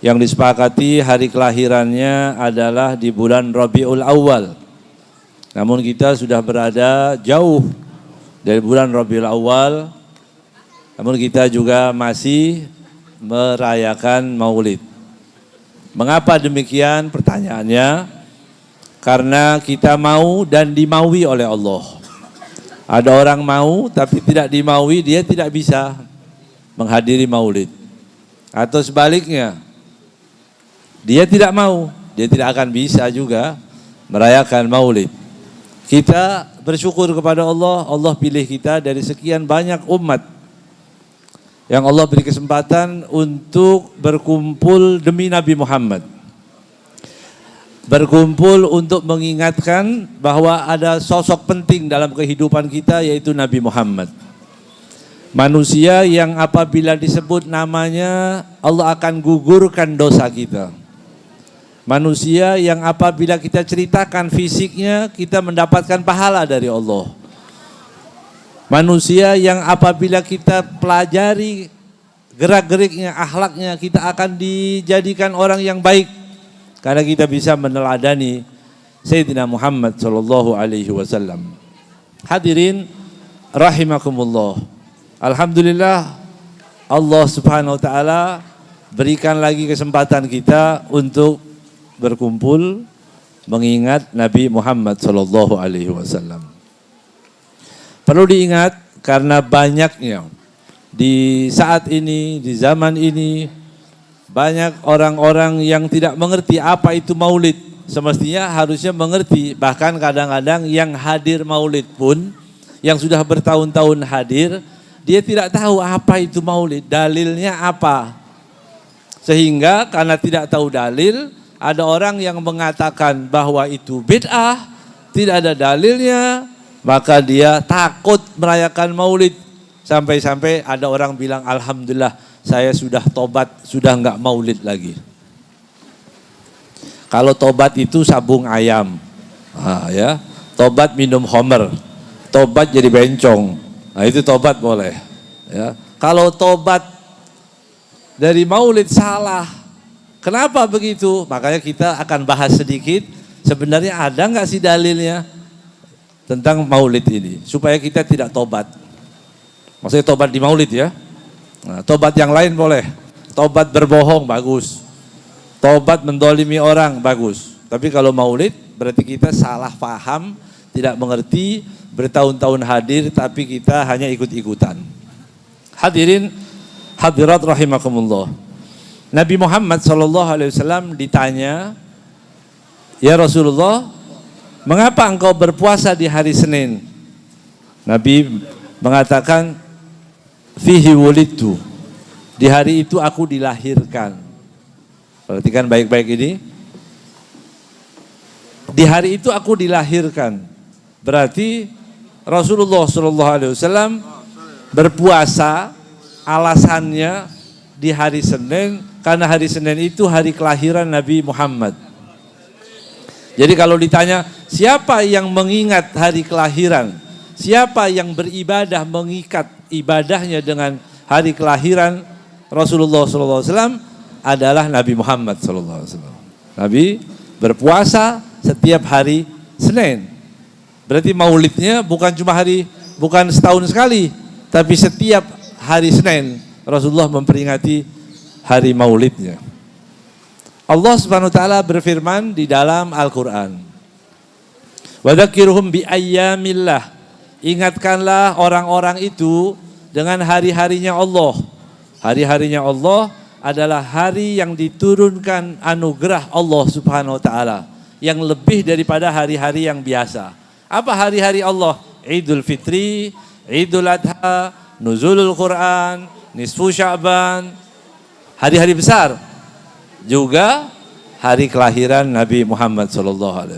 Yang disepakati hari kelahirannya adalah di bulan Rabiul Awal. Namun kita sudah berada jauh dari bulan Rabiul Awal. Namun kita juga masih merayakan Maulid. Mengapa demikian? Pertanyaannya, karena kita mau dan dimaui oleh Allah. Ada orang mau tapi tidak dimaui, dia tidak bisa menghadiri maulid. Atau sebaliknya, dia tidak mau, dia tidak akan bisa juga merayakan maulid. Kita bersyukur kepada Allah, Allah pilih kita dari sekian banyak umat yang Allah beri kesempatan untuk berkumpul demi Nabi Muhammad. Berkumpul untuk mengingatkan bahwa ada sosok penting dalam kehidupan kita, yaitu Nabi Muhammad. Manusia yang apabila disebut namanya Allah akan gugurkan dosa kita. Manusia yang apabila kita ceritakan fisiknya kita mendapatkan pahala dari Allah. Manusia yang apabila kita pelajari gerak-geriknya, akhlaknya, kita akan dijadikan orang yang baik. Karena kita bisa meneladani Sayyidina Muhammad SAW. Hadirin rahimakumullah. Alhamdulillah Allah Subhanahu wa taala berikan lagi kesempatan kita untuk berkumpul mengingat Nabi Muhammad SAW. Perlu diingat karena banyaknya di saat ini, di zaman ini, banyak orang-orang yang tidak mengerti apa itu maulid. Semestinya harusnya mengerti. Bahkan kadang-kadang yang hadir maulid pun, yang sudah bertahun-tahun hadir, dia tidak tahu apa itu maulid, dalilnya apa. Sehingga karena tidak tahu dalil, ada orang yang mengatakan bahwa itu bid'ah, tidak ada dalilnya, maka dia takut merayakan maulid. Sampai-sampai ada orang bilang, alhamdulillah, saya sudah tobat, sudah enggak maulid lagi. Kalau tobat itu sabung ayam, ya, tobat minum homer, tobat jadi bencong, nah itu tobat boleh. Ya. Kalau tobat dari maulid salah, kenapa begitu? Makanya kita akan bahas sedikit. Sebenarnya ada enggak sih dalilnya tentang maulid ini, supaya kita tidak tobat. Maksudnya tobat di maulid ya. Nah, tobat yang lain boleh, tobat berbohong bagus, tobat mendolimi orang bagus. Tapi kalau maulid berarti kita salah paham, tidak mengerti, bertahun-tahun hadir tapi kita hanya ikut-ikutan. Hadirin hadirat rahimakumullah. Nabi Muhammad SAW ditanya, ya Rasulullah, mengapa engkau berpuasa di hari Senin? Nabi mengatakan, fihi wulidtu, di hari itu aku dilahirkan. Perhatikan baik-baik ini. Di hari itu aku dilahirkan. Berarti Rasulullah SAW berpuasa alasannya di hari Senin karena hari Senin itu hari kelahiran Nabi Muhammad. Jadi kalau ditanya siapa yang mengingat hari kelahiran, siapa yang beribadah mengikat ibadahnya dengan hari kelahiran Rasulullah SAW adalah Nabi Muhammad SAW. Nabi berpuasa setiap hari Senin. Berarti maulidnya bukan setahun sekali, tapi setiap hari Senin Rasulullah memperingati hari maulidnya. Allah Subhanahu wa taala berfirman di dalam Al-Qur'an. Wa dzakirhum bi ayyamillah. Ingatkanlah orang-orang itu dengan hari-harinya Allah. Hari-harinya Allah adalah hari yang diturunkan anugerah Allah Subhanahu wa taala yang lebih daripada hari-hari yang biasa. Apa hari-hari Allah? Idul Fitri, Idul Adha, Nuzulul Quran, Nisfu Sya'ban, hari-hari besar. Juga hari kelahiran Nabi Muhammad SAW.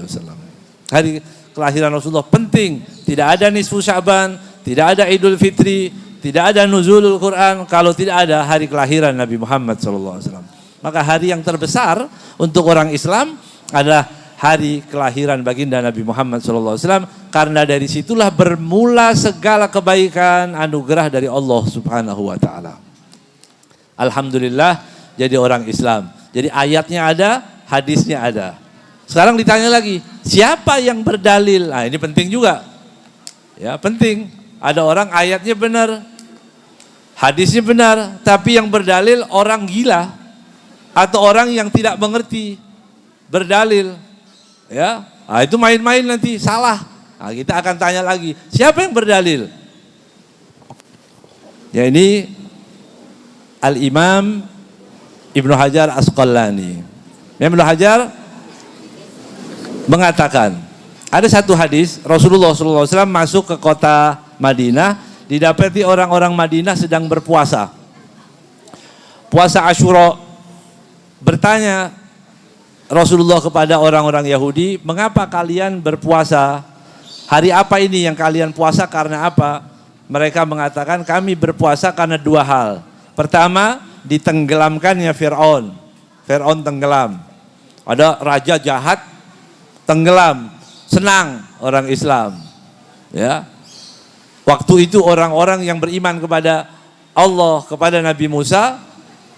Hari kelahiran Rasulullah penting. Tidak ada Nisfu Sya'ban, tidak ada Idul Fitri, tidak ada Nuzulul Quran kalau tidak ada hari kelahiran Nabi Muhammad SAW. Maka hari yang terbesar untuk orang Islam adalah hari kelahiran baginda Nabi Muhammad SAW, karena dari situlah bermula segala kebaikan anugerah dari Allah Subhanahu wa taala. Alhamdulillah jadi orang Islam. Jadi ayatnya ada, hadisnya ada. Sekarang ditanya lagi, siapa yang berdalil? Nah, ini penting juga. Ya, penting. Ada orang ayatnya benar, hadisnya benar, tapi yang berdalil orang gila atau orang yang tidak mengerti berdalil. Ya, nah, itu main-main nanti salah. Nah, kita akan tanya lagi, siapa yang berdalil? Ya, ini Al-Imam Ibnu Hajar Asqalani. Ibnu Hajar mengatakan, ada satu hadis Rasulullah SAW masuk ke kota Madinah, didapati orang-orang Madinah sedang berpuasa. Puasa Asyura. Bertanya Rasulullah kepada orang-orang Yahudi, mengapa kalian berpuasa? Hari apa ini yang kalian puasa, karena apa? Mereka mengatakan kami berpuasa karena dua hal. Pertama, ditenggelamkannya Fir'aun. Fir'aun tenggelam. Ada raja jahat tenggelam. Senang orang Islam. Ya. Waktu itu orang-orang yang beriman kepada Allah, kepada Nabi Musa,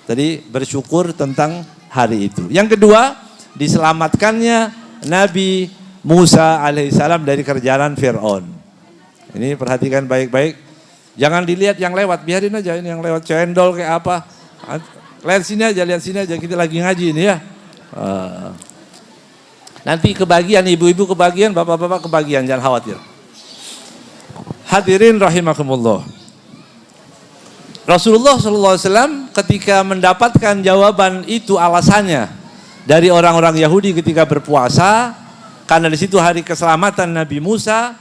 tadi bersyukur tentang hari itu. Yang kedua, diselamatkannya Nabi Musa alaihissalam dari kerjaan Fir'aun. Ini perhatikan baik-baik. Jangan dilihat yang lewat, biarin aja ini yang lewat cendol kayak apa. Lihat sini aja, kita lagi ngaji ini ya. Nanti kebagian, ibu-ibu kebagian, bapak-bapak kebagian, jangan khawatir. Hadirin rahimakumullah. Rasulullah SAW ketika mendapatkan jawaban itu alasannya dari orang-orang Yahudi ketika berpuasa, karena di situ hari keselamatan Nabi Musa,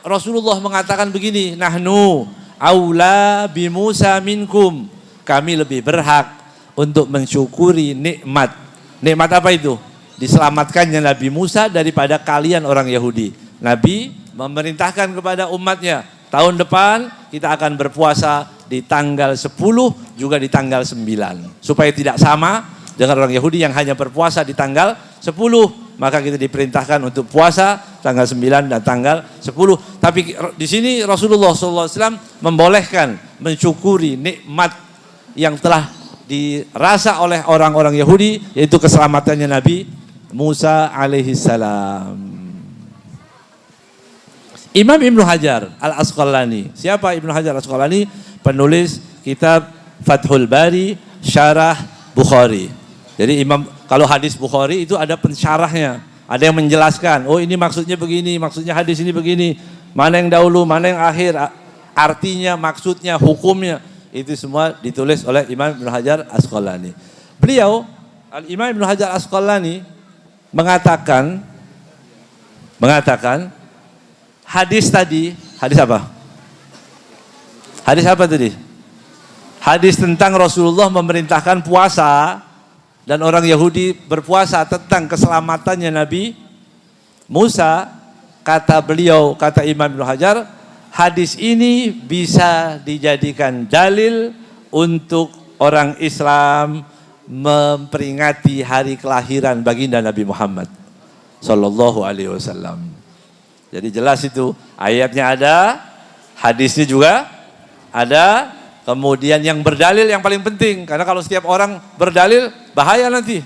Rasulullah mengatakan begini, nahnu aula bi Musa minkum, kami lebih berhak untuk mensyukuri nikmat. Nikmat apa itu? Diselamatkannya Nabi Musa daripada kalian orang Yahudi. Nabi memerintahkan kepada umatnya, tahun depan kita akan berpuasa di tanggal 10 juga di tanggal 9, supaya tidak sama dengan orang Yahudi yang hanya berpuasa di tanggal 10, maka kita diperintahkan untuk puasa tanggal 9 dan tanggal 10. Tapi di sini Rasulullah SAW membolehkan mensyukuri nikmat yang telah dirasa oleh orang-orang Yahudi, yaitu keselamatannya Nabi Musa alaihissalam. Imam Ibnu Hajar Al-Asqalani. Siapa Ibnu Hajar Al-Asqalani? Penulis kitab Fathul Bari, Syarah Bukhari. Jadi kalau hadis Bukhari itu ada pensyarahnya, ada yang menjelaskan, oh ini maksudnya begini, maksudnya hadis ini begini, mana yang dahulu, mana yang akhir, artinya, maksudnya, hukumnya, itu semua ditulis oleh Imam Ibnu Hajar Asqalani. Beliau, Imam Ibnu Hajar Asqalani mengatakan hadis tadi, hadis apa? Hadis apa tadi? Hadis tentang Rasulullah memerintahkan puasa dan orang Yahudi berpuasa tentang keselamatannya Nabi Musa, kata beliau, kata Imam Ibnu Hajar, hadis ini bisa dijadikan dalil untuk orang Islam memperingati hari kelahiran baginda Nabi Muhammad sallallahu alaihi wasallam. Jadi jelas itu, ayatnya ada, hadisnya juga ada, kemudian yang berdalil yang paling penting, karena kalau setiap orang berdalil bahaya nanti.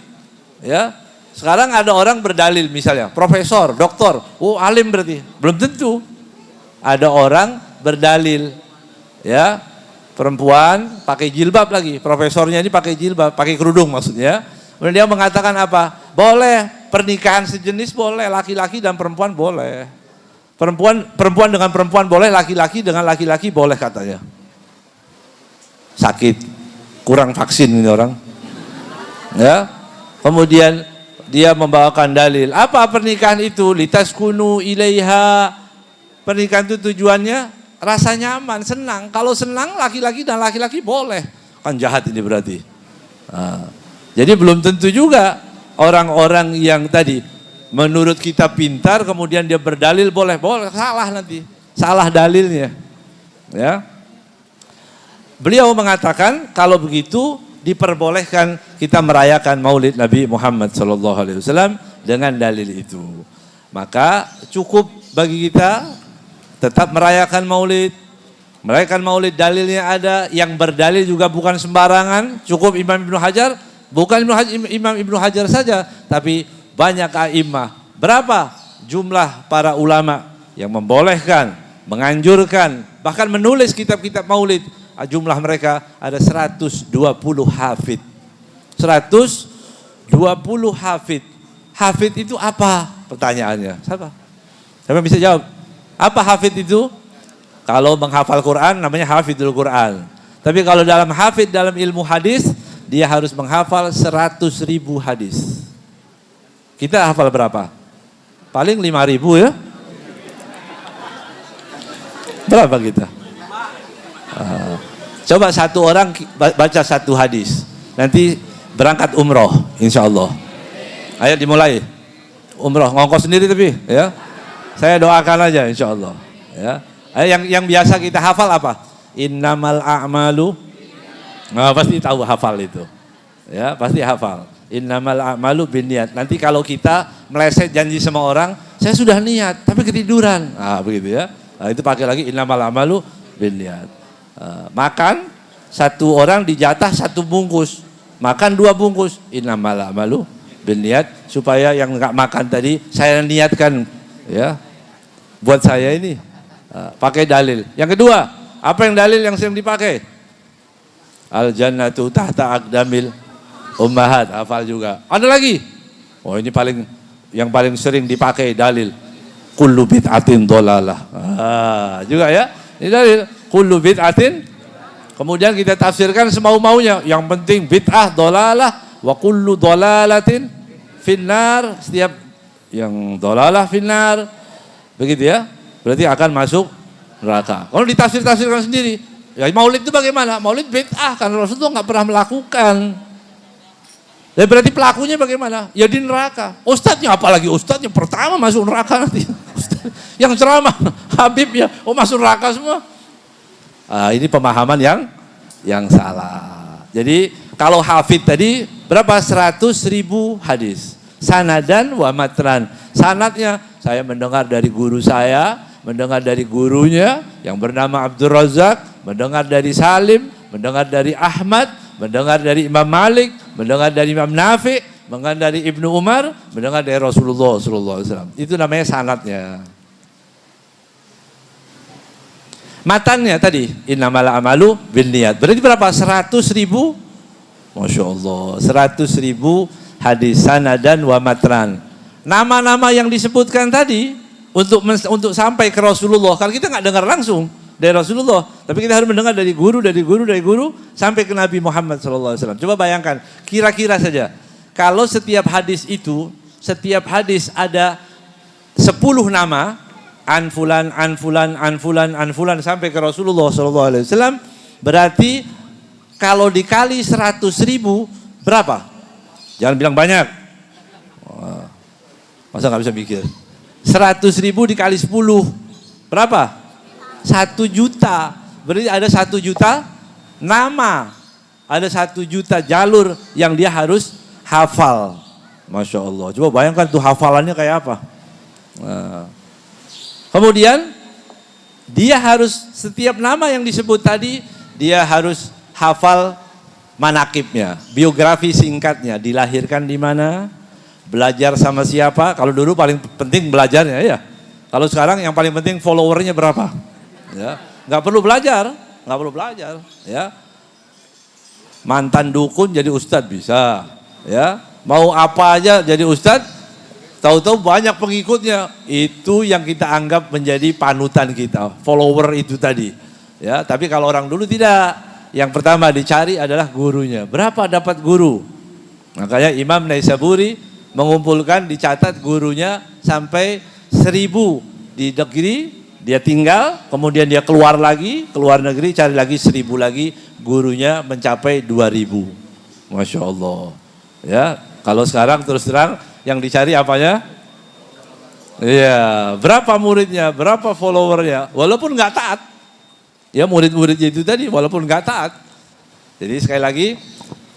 Ya. Sekarang ada orang berdalil misalnya, profesor, doktor, oh alim berarti. Belum tentu. Ada orang berdalil, ya, perempuan pakai jilbab lagi, profesornya ini pakai jilbab, pakai kerudung maksudnya. Kemudian dia mengatakan apa? Boleh, pernikahan sejenis boleh, laki-laki dan perempuan boleh. Perempuan dengan perempuan boleh, laki-laki dengan laki-laki boleh katanya. Sakit, kurang vaksin ini orang. Ya. Kemudian dia membawakan dalil. Apa pernikahan itu? Litaskunu ilaiha. Pernikahan itu tujuannya rasa nyaman, senang. Kalau senang laki-laki dan laki-laki boleh. Kan jahat ini berarti. Nah, jadi belum tentu juga orang-orang yang tadi menurut kita pintar kemudian dia berdalil boleh, salah nanti. Salah dalilnya. Ya. Beliau mengatakan kalau begitu diperbolehkan kita merayakan Maulid Nabi Muhammad SAW dengan dalil itu. Maka cukup bagi kita tetap merayakan Maulid. Merayakan Maulid dalilnya ada, yang berdalil juga bukan sembarangan. Cukup Imam Ibnu Hajar, bukan Imam Ibnu Hajar saja, tapi banyak a'immah. Berapa jumlah para ulama yang membolehkan, menganjurkan, bahkan menulis kitab-kitab Maulid. Jumlah mereka ada 120 hafid. 120 hafid. Hafid itu apa? Pertanyaannya. Siapa bisa jawab? Apa hafid itu? Kalau menghafal Quran namanya hafidul Quran. Tapi kalau dalam hafid dalam ilmu hadis, dia harus menghafal 100.000 hadis. Kita hafal berapa? Paling 5.000 ya? Berapa kita? Coba satu orang baca satu hadis. Nanti berangkat umroh insya Allah. Ayo dimulai. Umroh, ngongkos sendiri tapi ya. Saya doakan aja insya Allah. Ya. Yang biasa kita hafal apa? Innamal a'malu. Nah, pasti tahu hafal itu. Ya, pasti hafal. Innamal a'malu binniyat. Nanti kalau kita meleset janji sama orang, saya sudah niat tapi ketiduran. Nah, begitu ya. Nah, itu pakai lagi innamal a'malu binniyat. Makan satu orang dijatah 1 bungkus. Makan 2 bungkus. Innamal a'malu binniyat, supaya yang enggak makan tadi saya niatkan ya. Buat saya ini pakai dalil. Yang kedua, apa yang dalil yang sering dipakai? Al jannatu tahta aqdamil ummahat, hafal juga. Ada lagi? Oh, ini yang paling sering dipakai dalil. Kullu bid'atin dhalalah. Juga ya. Ini dalil kullu bid'atin. Kemudian kita tafsirkan semau-maunya. Yang penting bid'ah dhalalah wa kullu dhalalatin finnar. Setiap yang dhalalah finnar. Begitu ya. Berarti akan masuk neraka. Kalau ditafsir-tafsirkan sendiri, ya Maulid itu bagaimana? Maulid bid'ah karena Rasulullah nggak pernah melakukan. Dan berarti pelakunya bagaimana? Ya di neraka. Ustadznya apalagi ustadznya pertama masuk neraka nanti. Yang ceramah Habib ya, masuk neraka semua. Ini pemahaman yang salah. Jadi kalau hafid tadi berapa? 100.000 hadis. Sanadan wa matran. Sanadnya saya mendengar dari guru saya, mendengar dari gurunya yang bernama Abdul Razak, mendengar dari Salim, mendengar dari Ahmad, mendengar dari Imam Malik, mendengar dari Imam Nafi, mendengar dari Ibnu Umar, mendengar dari Rasulullah SAW. Itu namanya sanadnya. Matannya tadi, innamal a'malu binniyat. Berarti berapa? 100.000? Masya Allah, 100.000 hadis sanadan wa matran. Nama-nama yang disebutkan tadi untuk sampai ke Rasulullah. Kalau kita nggak dengar langsung dari Rasulullah, tapi kita harus mendengar dari guru sampai ke Nabi Muhammad SAW. Coba bayangkan, kira-kira saja kalau setiap hadis itu, setiap hadis ada 10 nama, anfulan sampai ke Rasulullah SAW, berarti kalau dikali 100.000 berapa? Jangan bilang banyak. Masa nggak bisa mikir? 100.000 dikali 10 berapa? 1 juta. Berarti ada 1 juta nama, ada 1 juta jalur yang dia harus hafal. Masya Allah. Coba bayangkan tuh hafalannya kayak apa. Nah. Kemudian dia harus setiap nama yang disebut tadi dia harus hafal manakibnya, biografi singkatnya, dilahirkan di mana, belajar sama siapa. Kalau dulu paling penting belajarnya ya. Kalau sekarang yang paling penting followernya berapa. Ya, nggak perlu belajar, ya. Mantan dukun jadi ustadz bisa, ya. Mau apa aja jadi ustadz, tahu-tahu banyak pengikutnya. Itu yang kita anggap menjadi panutan kita, follower itu tadi. Ya, tapi kalau orang dulu tidak. Yang pertama dicari adalah gurunya. Berapa dapat guru? Makanya Imam Naisaburi mengumpulkan, dicatat gurunya sampai 1000 di negeri, dia tinggal, kemudian dia keluar lagi, keluar negeri, cari lagi 1000 lagi, gurunya mencapai 2000. Masya Allah. Ya, kalau sekarang terus terang yang dicari apanya? Iya, berapa muridnya, berapa followernya, walaupun nggak taat. Ya murid-muridnya itu tadi walaupun nggak taat. Jadi sekali lagi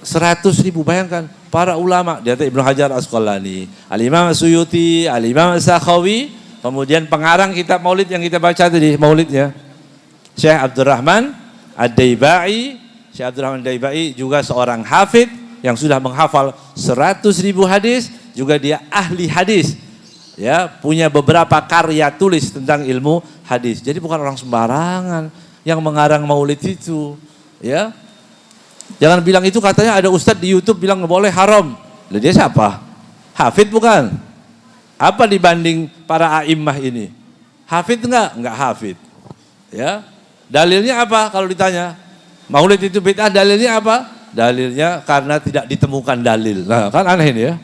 100.000, bayangkan para ulama, di atas Ibnu Hajar Asqalani, Al-Imam Suyuti, Al-Imam Sakhawi, kemudian pengarang kitab Maulid yang kita baca tadi, Maulidnya Syekh Abdurrahman Ad-Daibai. Syekh Abdurrahman Ad-Daibai juga seorang hafid yang sudah menghafal 100.000 hadis, juga dia ahli hadis. Ya, punya beberapa karya tulis tentang ilmu hadis. Jadi bukan orang sembarangan yang mengarang Maulid itu, ya. Jangan bilang itu katanya ada ustadz di YouTube bilang nggak boleh, haram. Lah dia siapa? Hafid bukan? Apa dibanding para a'immah ini? Hafid enggak? Enggak hafid. Ya. Dalilnya apa kalau ditanya? Maulid itu bid'ah, dalilnya apa? Dalilnya karena tidak ditemukan dalil. Nah, kan aneh ini ya.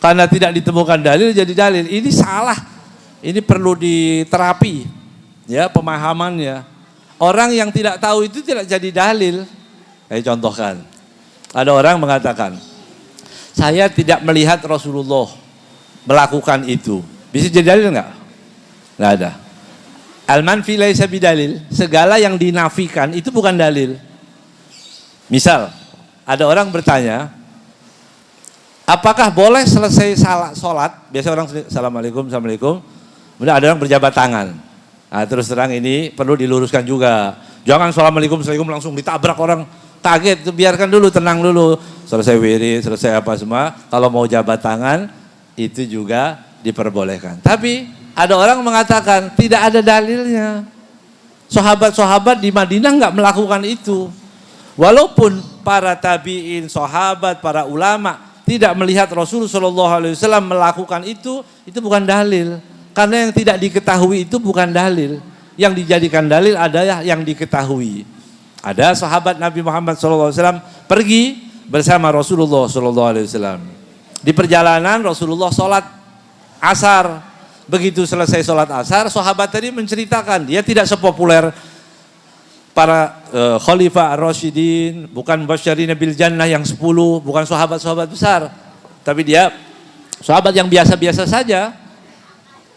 Karena tidak ditemukan dalil jadi dalil. Ini salah. Ini perlu diterapi. Ya, pemahamannya. Orang yang tidak tahu itu tidak jadi dalil. Saya contohkan. Ada orang mengatakan, saya tidak melihat Rasulullah melakukan itu. Bisa jadi dalil enggak? Enggak ada. Al-manfi laisa bidalil. Segala yang dinafikan itu bukan dalil. Misal, ada orang bertanya, apakah boleh selesai sholat, biasa orang assalamualaikum, assalamualaikum, kemudian ada orang berjabat tangan. Nah, terus terang ini perlu diluruskan juga. Jangan assalamualaikum, assalamualaikum langsung ditabrak orang, kaget. Itu biarkan dulu, tenang dulu. Selesai wirid, selesai apa semua. Kalau mau jabat tangan, itu juga diperbolehkan. Tapi ada orang mengatakan tidak ada dalilnya. Sahabat-sahabat di Madinah nggak melakukan itu. Walaupun para tabi'in, sahabat, para ulama tidak melihat Rasulullah SAW melakukan itu bukan dalil. Karena yang tidak diketahui itu bukan dalil. Yang dijadikan dalil adalah yang diketahui. Ada sahabat Nabi Muhammad SAW pergi bersama Rasulullah SAW. Di perjalanan Rasulullah sholat asar. Begitu selesai sholat asar, sahabat tadi menceritakan, dia tidak sepopuler para khalifah ar-rasyidin, bukan mubasysyirina bil jannah yang 10, bukan sahabat-sahabat besar. Tapi dia sahabat yang biasa-biasa saja.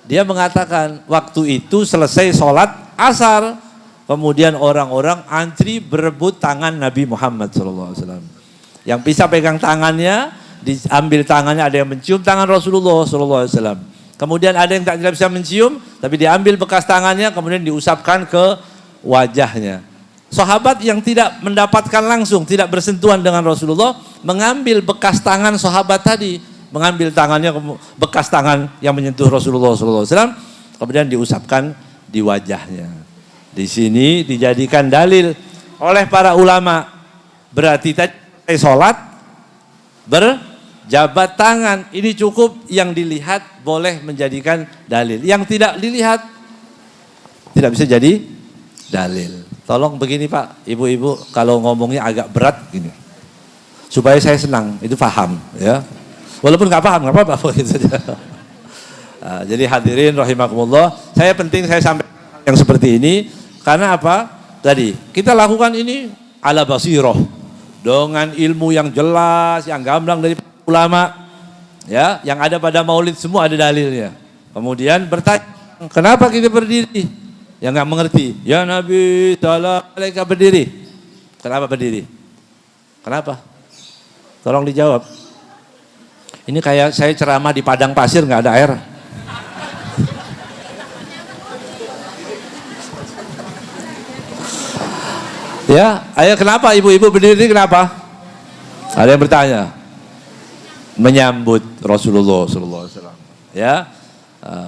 Dia mengatakan waktu itu selesai sholat asar, kemudian orang-orang antri berebut tangan Nabi Muhammad SAW. Yang bisa pegang tangannya, diambil tangannya, ada yang mencium tangan Rasulullah SAW. Kemudian ada yang tidak bisa mencium, tapi diambil bekas tangannya, kemudian diusapkan ke wajahnya. Sahabat yang tidak mendapatkan langsung, tidak bersentuhan dengan Rasulullah, mengambil bekas tangan sahabat tadi, mengambil tangannya, bekas tangan yang menyentuh Rasulullah SAW, kemudian diusapkan di wajahnya. Di sini dijadikan dalil oleh para ulama. Berarti tadi sholat berjabat tangan, ini cukup, yang dilihat boleh menjadikan dalil. Yang tidak dilihat tidak bisa jadi dalil. Tolong begini Pak, ibu-ibu kalau ngomongnya agak berat gini, supaya saya senang, itu paham ya. Walaupun nggak paham, nggak apa-apa gitu saja. Nah, jadi hadirin rahimakumullah, saya penting saya sampaikan yang seperti ini karena apa? Tadi kita lakukan ini ala basirah, dengan ilmu yang jelas, yang gamblang dari ulama, ya, yang ada pada Maulid semua ada dalilnya. Kemudian bertanya, kenapa kita berdiri? Yang nggak mengerti, ya Nabi salam alaika berdiri. Kenapa berdiri? Kenapa? Tolong dijawab. Ini kayak saya ceramah di padang pasir nggak ada air. Ya, ayo kenapa ibu-ibu berdiri kenapa? Ada yang bertanya. Menyambut Rasulullah sallallahu alaihi wasallam. Ya,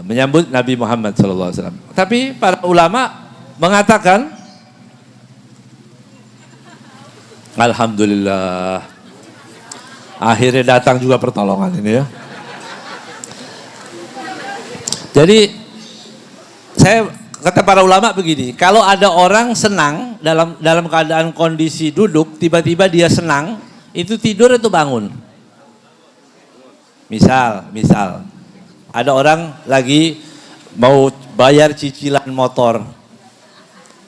menyambut Nabi Muhammad sallallahu alaihi wasallam. Tapi para ulama mengatakan, alhamdulillah, akhirnya datang juga pertolongan ini ya. Jadi saya kata para ulama begini, kalau ada orang senang dalam keadaan kondisi duduk, tiba-tiba dia senang, itu tidur atau bangun? Misal ada orang lagi mau bayar cicilan motor,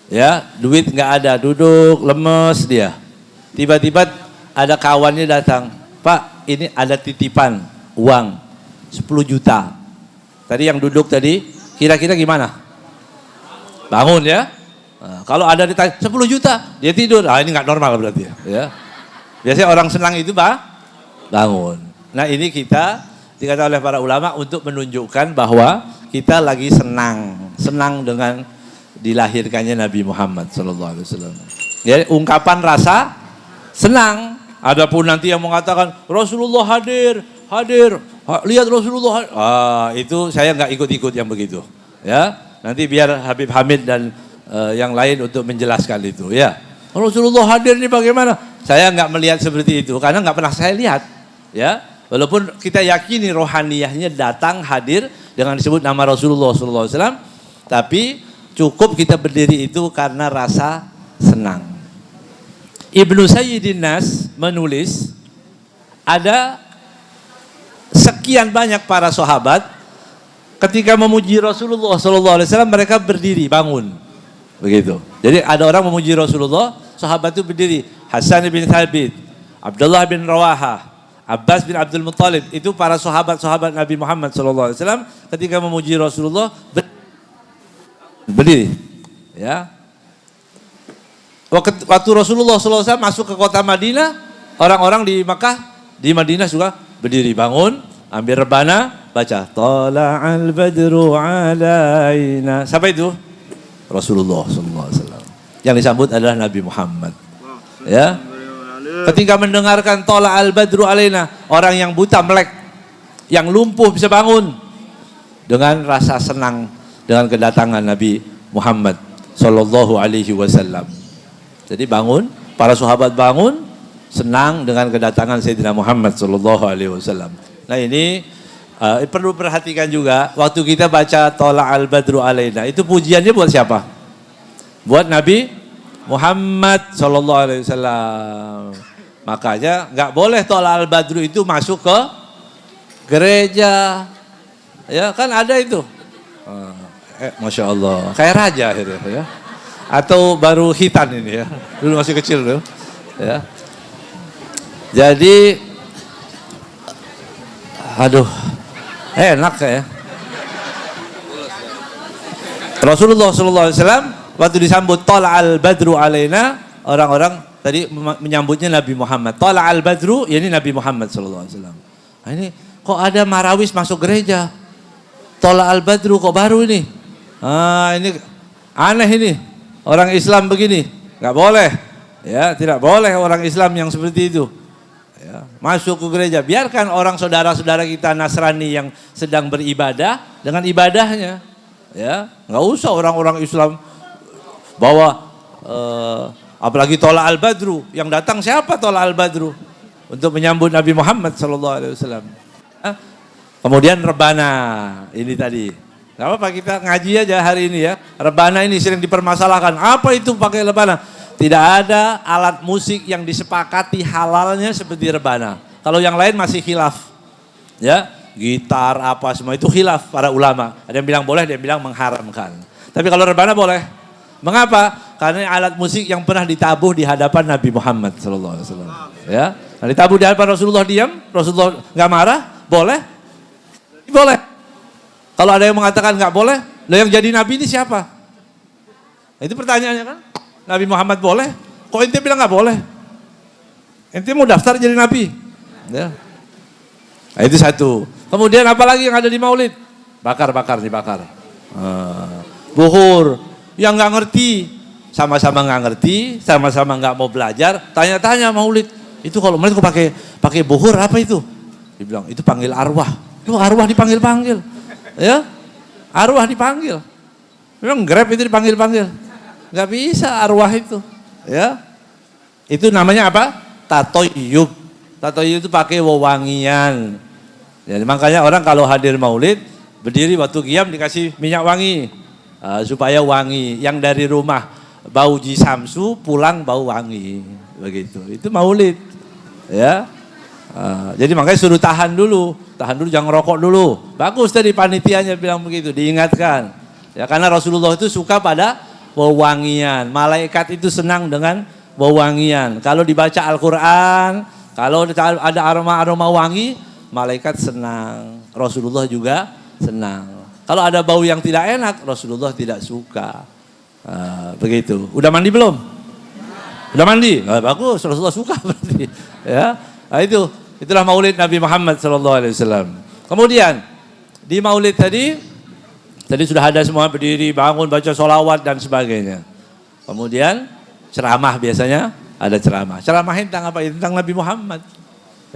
ya duit nggak ada, duduk lemes dia, tiba-tiba ada kawannya datang, Pak ini ada titipan uang 10 juta. Tadi yang duduk tadi kira-kira gimana? Bangun ya. Nah, kalau ada ditanya 10 juta, dia tidur. Ini nggak normal berarti ya. Biasanya orang senang itu bangun. Nah ini kita dikatakan oleh para ulama untuk menunjukkan bahwa kita lagi senang dengan dilahirkannya Nabi Muhammad SAW. Jadi ungkapan rasa senang. Adapun nanti yang mengatakan Rasulullah hadir, lihat Rasulullah. Itu saya nggak ikut-ikut yang begitu. Ya. Nanti biar Habib Hamid dan yang lain untuk menjelaskan itu ya. Rasulullah hadir ini bagaimana? Saya nggak melihat seperti itu karena nggak pernah saya lihat ya. Walaupun kita yakini rohaniyahnya datang hadir dengan disebut nama Rasulullah SAW, tapi cukup kita berdiri itu karena rasa senang. Ibnu Sayyidin Nas menulis ada sekian banyak para sahabat ketika memuji Rasulullah SAW mereka berdiri bangun, begitu. Jadi ada orang memuji Rasulullah, sahabat itu berdiri. Hasan bin Thabit, Abdullah bin Rawaha, Abbas bin Abdul Muttalib, itu para sahabat Nabi Muhammad SAW ketika memuji Rasulullah berdiri. Ya. Waktu Rasulullah SAW masuk ke kota Madinah, orang-orang di Makkah, di Madinah juga berdiri bangun, ambil rebana, baca Tala'al badru alaina. Siapa itu? Rasulullah SAW. Yang disambut adalah Nabi Muhammad. Ya. Ketika mendengarkan Tala'al badru alaina, orang yang buta melek, yang lumpuh bisa bangun dengan rasa senang dengan kedatangan Nabi Muhammad sallallahu alaihi wasallam. Jadi bangun, para sahabat bangun, senang dengan kedatangan Sayyidina Muhammad sallallahu alaihi wasallam. Nah ini perlu perhatikan juga waktu kita baca Tala'al badru alaina, itu pujiannya buat siapa? Buat Nabi Muhammad sallallahu alaihi wasallam. Makanya nggak boleh Tala'al badru itu masuk ke gereja. Ya kan ada itu. Masya Allah, kayak raja gitu ya. Atau baru hitan ini ya. Dulu masih kecil tuh. Ya. Jadi aduh, enak ya. Rasulullah SAW waktu disambut Tala'al badru alaina, orang-orang tadi menyambutnya Nabi Muhammad. Tala'al badru, ya ini Nabi Muhammad SAW. Nah ini kok ada marawis masuk gereja? Tala'al badru kok baru ini? Ini aneh ini. Orang Islam begini, nggak boleh. Ya, tidak boleh orang Islam yang seperti itu. Ya, masuk ke gereja, biarkan orang saudara-saudara kita Nasrani yang sedang beribadah dengan ibadahnya, ya nggak usah orang-orang Islam bawa apalagi Tala'al badru, yang datang siapa Tala'al badru untuk menyambut Nabi Muhammad SAW. Kemudian rebana ini tadi, nggak apa-apa kita ngaji aja hari ini ya. Rebana ini sering dipermasalahkan, apa itu pakai rebana? Tidak ada alat musik yang disepakati halalnya seperti rebana. Kalau yang lain masih khilaf. Ya, gitar apa semua itu khilaf para ulama. Ada yang bilang boleh, ada yang bilang mengharamkan. Tapi kalau rebana boleh. Mengapa? Karena alat musik yang pernah ditabuh di hadapan Nabi Muhammad SAW. Ya, nah, ditabuh di hadapan Rasulullah diam, Rasulullah nggak marah, boleh? Boleh. Kalau ada yang mengatakan nggak boleh, lah yang jadi nabi ini siapa? Itu pertanyaannya kan. Nabi Muhammad boleh, kok ente bilang nggak boleh? Ente mau daftar jadi nabi? Ya. Nah, itu satu. Kemudian apa lagi yang ada di maulid? Bakar-bakar dibakar. Buhur, yang nggak ngerti, sama-sama nggak ngerti, sama-sama nggak mau belajar, tanya-tanya maulid. Itu kalau maulid kok pakai buhur apa itu? Dibilang itu panggil arwah. Tuh arwah dipanggil-panggil, ya, arwah dipanggil. Memang Grab itu dipanggil-panggil, nggak bisa arwah itu, ya. Itu namanya apa? Tatoyub. Tatoyub itu pakai wewangian. Jadi makanya orang kalau hadir maulid berdiri waktu qiyam dikasih minyak wangi supaya wangi. Yang dari rumah bau jisamsu pulang bau wangi, begitu. Itu maulid, ya. Jadi makanya suruh tahan dulu jangan rokok dulu. Bagus tadi panitianya bilang begitu, diingatkan. Ya karena Rasulullah itu suka pada wewangian. Malaikat itu senang dengan wewangian. Kalau dibaca Al-Qur'an, kalau ada aroma wangi, malaikat senang. Rasulullah juga senang. Kalau ada bau yang tidak enak, Rasulullah tidak suka. Begitu. Udah mandi belum? Udah mandi? Bagus, Rasulullah suka berarti. Ya. Nah, itulah maulid Nabi Muhammad SAW. Kemudian di maulid tadi sudah ada semua berdiri, bangun, baca sholawat dan sebagainya. Kemudian ceramah, biasanya ada ceramah. Ceramahin tentang apa? Tentang Nabi Muhammad.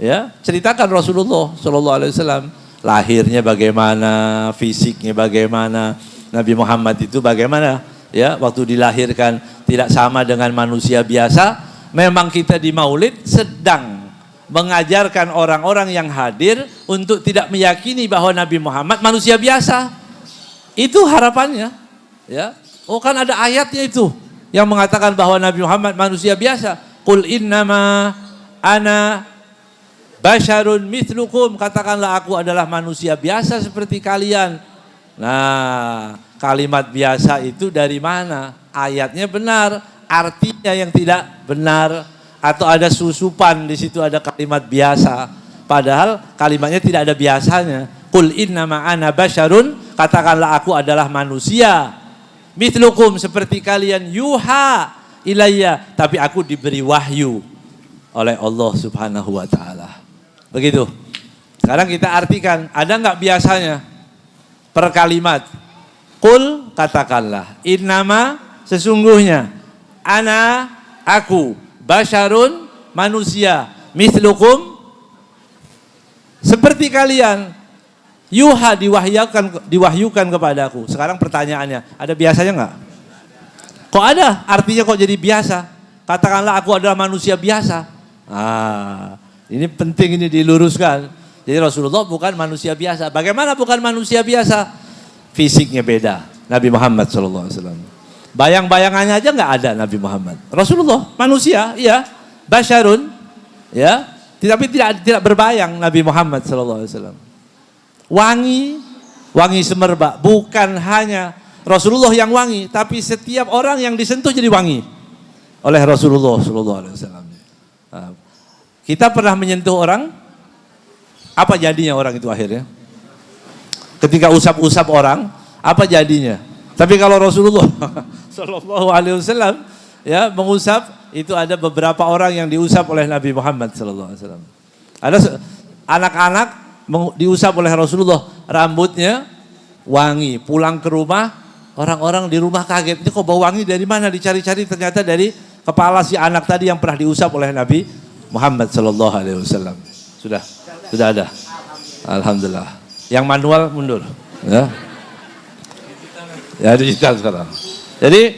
Ya, ceritakan Rasulullah SAW. Lahirnya bagaimana, fisiknya bagaimana, Nabi Muhammad itu bagaimana. Ya, waktu dilahirkan tidak sama dengan manusia biasa. Memang kita di maulid sedang mengajarkan orang-orang yang hadir untuk tidak meyakini bahwa Nabi Muhammad manusia biasa. Itu harapannya, ya. Oh kan ada ayatnya itu yang mengatakan bahwa Nabi Muhammad manusia biasa. Qul innama ana basyarun mithlukum, katakanlah aku adalah manusia biasa seperti kalian. Nah, kalimat biasa itu dari mana? Ayatnya benar, artinya yang tidak benar, atau ada susupan di situ ada kalimat biasa, padahal kalimatnya tidak ada biasanya. Qul innama ana basyarun, katakanlah aku adalah manusia. Mithlukum, seperti kalian, yuha ilayya, tapi aku diberi wahyu oleh Allah Subhanahu wa taala. Begitu. Sekarang kita artikan, ada enggak biasanya per kalimat? Qul, katakanlah, innama, sesungguhnya, ana, aku, basyarun, manusia, mithlukum, seperti kalian, yuha, diwahyukan kepadaku. Sekarang pertanyaannya, ada biasanya enggak? Kok ada? Artinya kok jadi biasa? Katakanlah aku adalah manusia biasa. Ini penting, ini diluruskan. Jadi Rasulullah bukan manusia biasa. Bagaimana bukan manusia biasa? Fisiknya beda. Nabi Muhammad SAW. Bayang-bayangannya aja nggak ada Nabi Muhammad. Rasulullah manusia, iya, basyarun, ya, tapi tidak berbayang Nabi Muhammad SAW. Wangi semerbak. Bukan hanya Rasulullah yang wangi, tapi setiap orang yang disentuh jadi wangi oleh Rasulullah SAW. Kita pernah menyentuh orang, apa jadinya orang itu akhirnya? Ketika usap-usap orang, apa jadinya? Tapi kalau Rasulullah Sallallahu Alaihi Wasallam ya mengusap, itu ada beberapa orang yang diusap oleh Nabi Muhammad Sallallahu Alaihi Wasallam. Ada anak-anak diusap oleh Rasulullah, rambutnya wangi. Pulang ke rumah, orang-orang di rumah kaget, ini kok bau wangi dari mana? Dicari-cari, ternyata dari kepala si anak tadi yang pernah diusap oleh Nabi Muhammad Sallallahu Alaihi Wasallam. Sudah ada. Alhamdulillah. Yang manual mundur. Ya digital sekarang. Jadi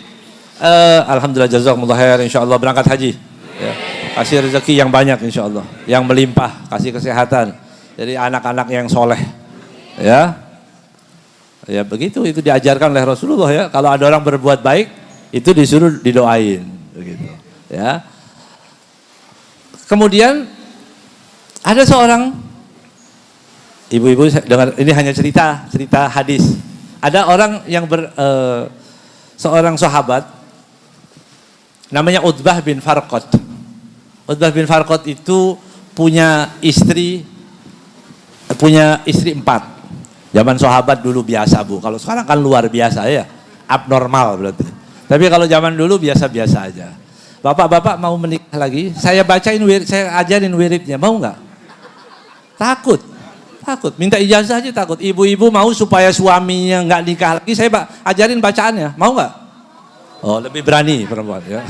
alhamdulillah, jazakumullah khair, insyaallah berangkat haji. Ya. Kasih rezeki yang banyak insyaallah, yang melimpah, kasih kesehatan. Jadi anak-anak yang soleh. Ya. Ya begitu, itu diajarkan oleh Rasulullah ya. Kalau ada orang berbuat baik, itu disuruh didoain begitu. Ya. Kemudian ada seorang ibu-ibu, dengar ini hanya cerita hadis. Ada orang yang seorang sahabat namanya Utbah bin Farqad. Utbah bin Farqad itu punya istri 4. Zaman sahabat dulu biasa Bu, kalau sekarang kan luar biasa ya, abnormal berarti. Tapi kalau zaman dulu biasa-biasa aja. Bapak-bapak mau menikah lagi, saya bacain saya ajarin wiridnya, mau nggak? Takut, minta ijazah aja takut. Ibu-ibu mau supaya suaminya nggak nikah lagi, saya ajarin bacaannya, mau nggak? Oh lebih berani perempuan ya.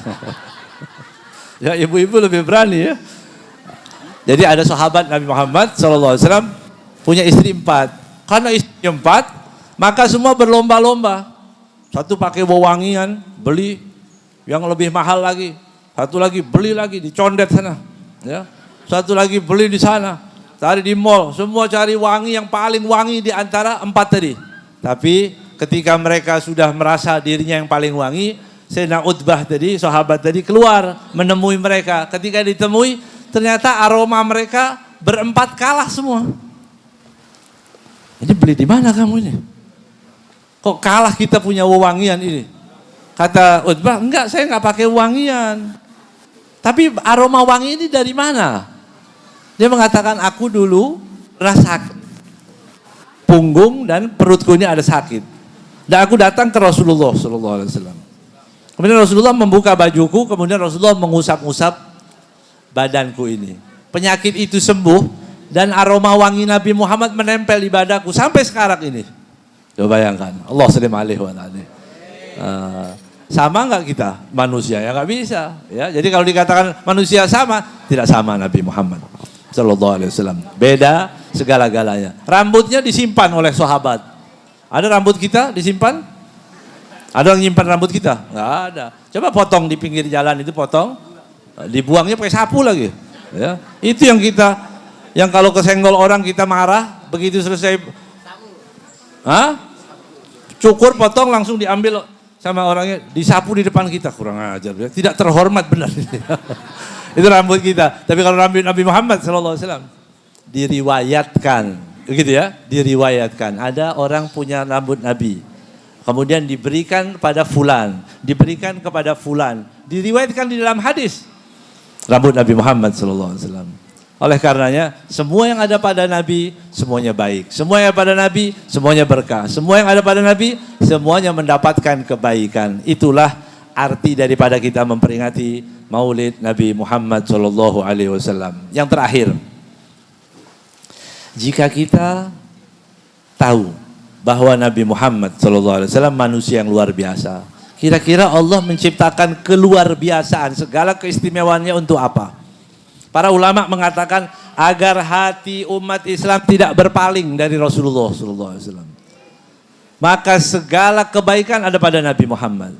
Ya ibu-ibu lebih berani ya. Jadi ada sahabat Nabi Muhammad SAW punya istri 4. Karena istrinya 4, maka semua berlomba-lomba. Satu pakai wewangian, beli yang lebih mahal lagi. Satu lagi beli lagi di condet sana. Ya. Satu lagi beli di sana. Cari di mall, semua cari wangi yang paling wangi di antara 4 tadi. Tapi ketika mereka sudah merasa dirinya yang paling wangi, Sayyidina Utbah tadi, sahabat tadi keluar menemui mereka. Ketika ditemui, ternyata aroma mereka berempat kalah semua. Ini beli di mana kamu ini? Kok kalah kita punya wewangian ini? Kata Utbah, enggak, saya enggak pakai wangian. Tapi aroma wangi ini dari mana? Dia mengatakan, aku dulu pernah sakit. Punggung dan perutku ini ada sakit. Dan aku datang ke Rasulullah SAW. Kemudian Rasulullah membuka bajuku, kemudian Rasulullah mengusap-usap badanku ini. Penyakit itu sembuh. Dan aroma wangi Nabi Muhammad menempel di badanku sampai sekarang ini. Coba bayangkan, Allah SWT. Sama nggak kita manusia? Ya nggak bisa. Ya, jadi kalau dikatakan manusia sama, tidak sama Nabi Muhammad SAW. Beda segala-galanya. Rambutnya disimpan oleh sahabat. Ada rambut kita disimpan? Ada yang nyimpan rambut kita? Nggak ada. Coba potong di pinggir jalan itu potong, dibuangnya pakai sapu lagi. Ya, itu yang kita. Yang kalau kesenggol orang kita marah, begitu selesai cukur potong langsung diambil sama orangnya, disapu di depan kita, kurang ajar ya. Tidak terhormat benar. Itu rambut kita. Tapi kalau rambut Nabi Muhammad SAW diriwayatkan, begitu ya, diriwayatkan. Ada orang punya rambut Nabi, kemudian diberikan pada fulan, diberikan kepada fulan, diriwayatkan di dalam hadis rambut Nabi Muhammad SAW. Oleh karenanya, semua yang ada pada Nabi, semuanya baik. Semua yang ada pada Nabi, semuanya berkah. Semua yang ada pada Nabi, semuanya mendapatkan kebaikan. Itulah arti daripada kita memperingati Maulid Nabi Muhammad SAW. Yang terakhir, jika kita tahu bahwa Nabi Muhammad SAW manusia yang luar biasa, kira-kira Allah menciptakan keluarbiasaan, segala keistimewaannya untuk apa? Para ulama mengatakan agar hati umat Islam tidak berpaling dari Rasulullah SAW. Maka segala kebaikan ada pada Nabi Muhammad.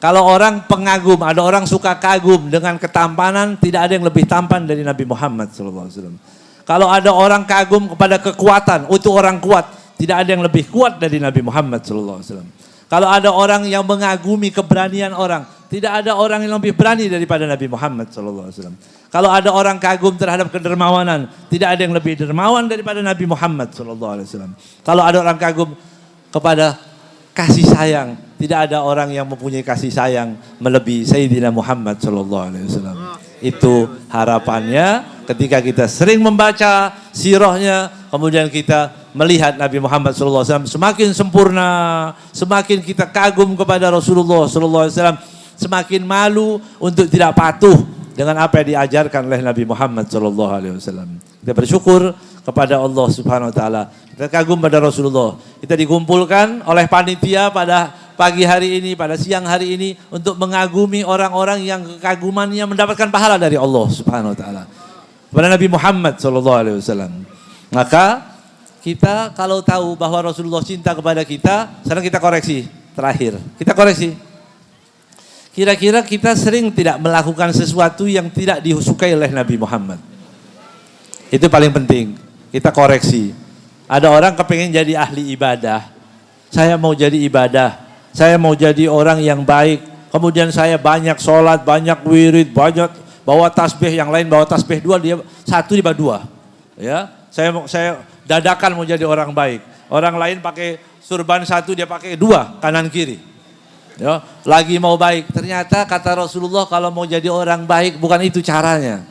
Kalau orang pengagum, ada orang suka kagum dengan ketampanan, tidak ada yang lebih tampan dari Nabi Muhammad SAW. Kalau ada orang kagum kepada kekuatan, itu orang kuat, tidak ada yang lebih kuat dari Nabi Muhammad SAW. Kalau ada orang yang mengagumi keberanian orang, tidak ada orang yang lebih berani daripada Nabi Muhammad SAW. Kalau ada orang kagum terhadap kedermawanan, tidak ada yang lebih dermawan daripada Nabi Muhammad SAW. Kalau ada orang kagum kepada kasih sayang, tidak ada orang yang mempunyai kasih sayang melebihi Sayyidina Muhammad SAW. Itu harapannya ketika kita sering membaca sirahnya, kemudian kita melihat Nabi Muhammad SAW semakin sempurna, semakin kita kagum kepada Rasulullah SAW, semakin malu untuk tidak patuh dengan apa yang diajarkan oleh Nabi Muhammad SAW. Kita bersyukur kepada Allah Subhanahu Wa Taala. Kita kagum pada Rasulullah. Kita dikumpulkan oleh panitia pada pagi hari ini, pada siang hari ini untuk mengagumi orang-orang yang kekagumannya mendapatkan pahala dari Allah Subhanahu Wa Taala. Kepada Nabi Muhammad SAW. Maka kita kalau tahu bahwa Rasulullah cinta kepada kita, sekarang kita koreksi. Terakhir, kita koreksi. Kira-kira kita sering tidak melakukan sesuatu yang tidak disukai oleh Nabi Muhammad. Itu paling penting. Kita koreksi. Ada orang kepengen jadi ahli ibadah. Saya mau jadi ibadah. Saya mau jadi orang yang baik. Kemudian saya banyak sholat, banyak wirid, banyak bawa tasbih. Yang lain bawa tasbih 2, dia 1 di bawah 2. Ya, saya dadakan mau jadi orang baik. Orang lain pakai surban 1, dia pakai 2 kanan kiri. Ya, lagi mau baik. Ternyata kata Rasulullah kalau mau jadi orang baik bukan itu caranya.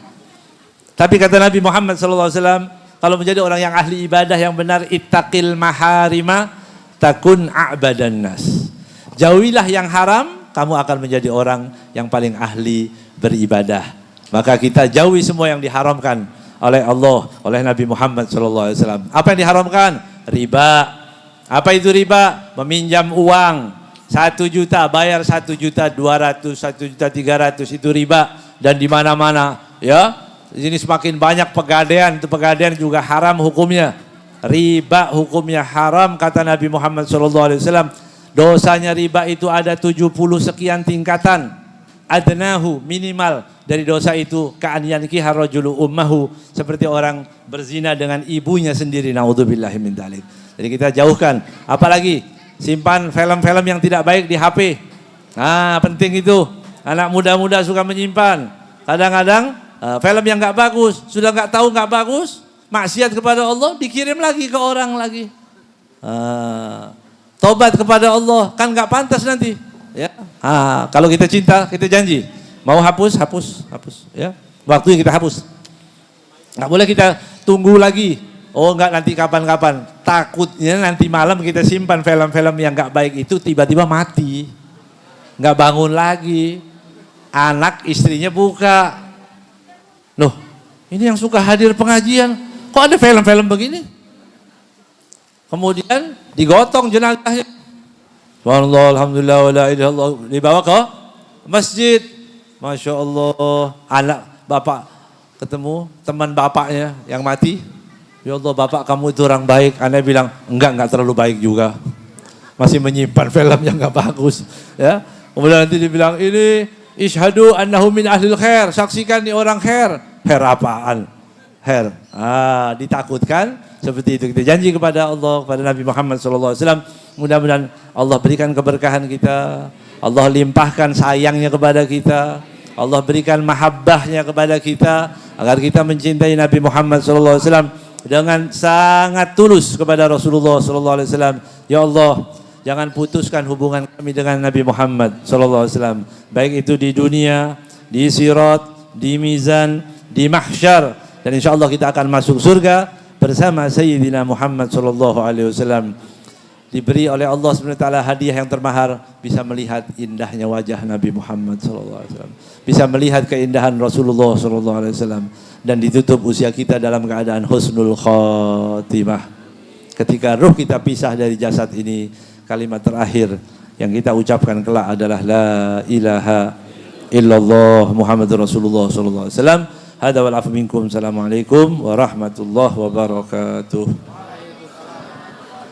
Tapi kata Nabi Muhammad SAW, Kalau menjadi orang yang ahli ibadah yang benar, ittaqil maharima takun a'badan nas. Jauhilah yang haram, kamu akan menjadi orang yang paling ahli beribadah. Maka kita jauhi semua yang diharamkan oleh Allah, oleh Nabi Muhammad SAW. Apa yang diharamkan? Riba. Apa itu riba? Meminjam uang 1 juta, bayar 1.200.000, 1.300.000, itu riba. Dan di mana-mana, ya. Ini semakin banyak pegadaian, itu pegadaian juga haram hukumnya. Riba hukumnya haram, kata Nabi Muhammad SAW. Dosanya riba itu ada 70 sekian tingkatan. Adnahu, minimal dari dosa itu ka'an yankiha rajulu ummahu, seperti orang berzina dengan ibunya sendiri. Naudzubillahi min dzalik. Jadi kita jauhkan. Apalagi simpan film-film yang tidak baik di HP. Nah, penting itu. Anak muda-muda suka menyimpan. Kadang-kadang film yang nggak bagus, sudah nggak tahu nggak bagus, maksiat kepada Allah, dikirim lagi ke orang lagi. Tobat kepada Allah, kan nggak pantas nanti. Ya. Kalau kita cinta, kita janji mau hapus. Ya. Waktu yang kita hapus. Nggak boleh kita tunggu lagi. Oh nggak, nanti kapan-kapan. Takutnya nanti malam kita simpan film-film yang nggak baik itu, tiba-tiba mati, nggak bangun lagi. Anak istrinya buka. Loh, ini yang suka hadir pengajian, kok ada film-film begini? Kemudian digotong jenazahnya. Subhanallah, alhamdulillah, wa la ilaha illallah, dibawa ke masjid. Masya Allah, anak bapak ketemu teman bapaknya yang mati. Ya Allah, bapak kamu itu orang baik. Anak bilang, enggak terlalu baik juga. Masih menyimpan film yang enggak bagus. Ya. Kemudian nanti dibilang, ini ishadu annahu min ahlil khair, saksikan nih orang khair. Khair apaan? Khair. Ditakutkan seperti itu. Kita janji kepada Allah, kepada Nabi Muhammad SAW. Mudah-mudahan Allah berikan keberkahan kita, Allah limpahkan sayangnya kepada kita, Allah berikan mahabbahnya kepada kita, agar kita mencintai Nabi Muhammad SAW dengan sangat tulus kepada Rasulullah SAW. Ya Allah, jangan putuskan hubungan kami dengan Nabi Muhammad SAW. Baik itu di dunia, di sirat, di mizan, di mahsyar. Dan insya Allah kita akan masuk surga bersama Sayyidina Muhammad SAW. Diberi oleh Allah SWT hadiah yang termahar, bisa melihat indahnya wajah Nabi Muhammad SAW. Bisa melihat keindahan Rasulullah SAW. Dan ditutup usia kita dalam keadaan husnul khatimah. Ketika ruh kita pisah dari jasad ini, kalimat terakhir yang kita ucapkan kelak adalah la ilaha illallah Muhammadur Rasulullah sallallahu alaihi wasallam. Hada wal afu minkum. Assalamualaikum warahmatullahi wabarakatuh.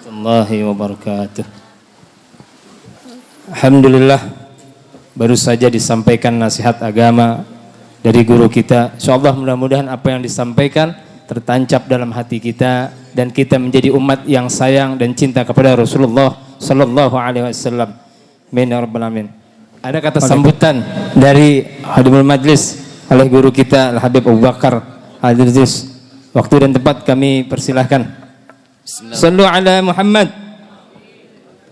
Warahmatullahi wabarakatuh. Alhamdulillah, baru saja disampaikan nasihat agama dari guru kita. Insyaallah mudah-mudahan apa yang disampaikan tertancap dalam hati kita dan kita menjadi umat yang sayang dan cinta kepada Rasulullah sallallahu alaihi wasallam. Amin ya rabbal alamin. Ada kata sambutan dari hadimul majlis oleh guru kita Al Habib Abu Bakar Al-Idris. Waktu dan tempat kami persilahkan. Sallu ala Muhammad.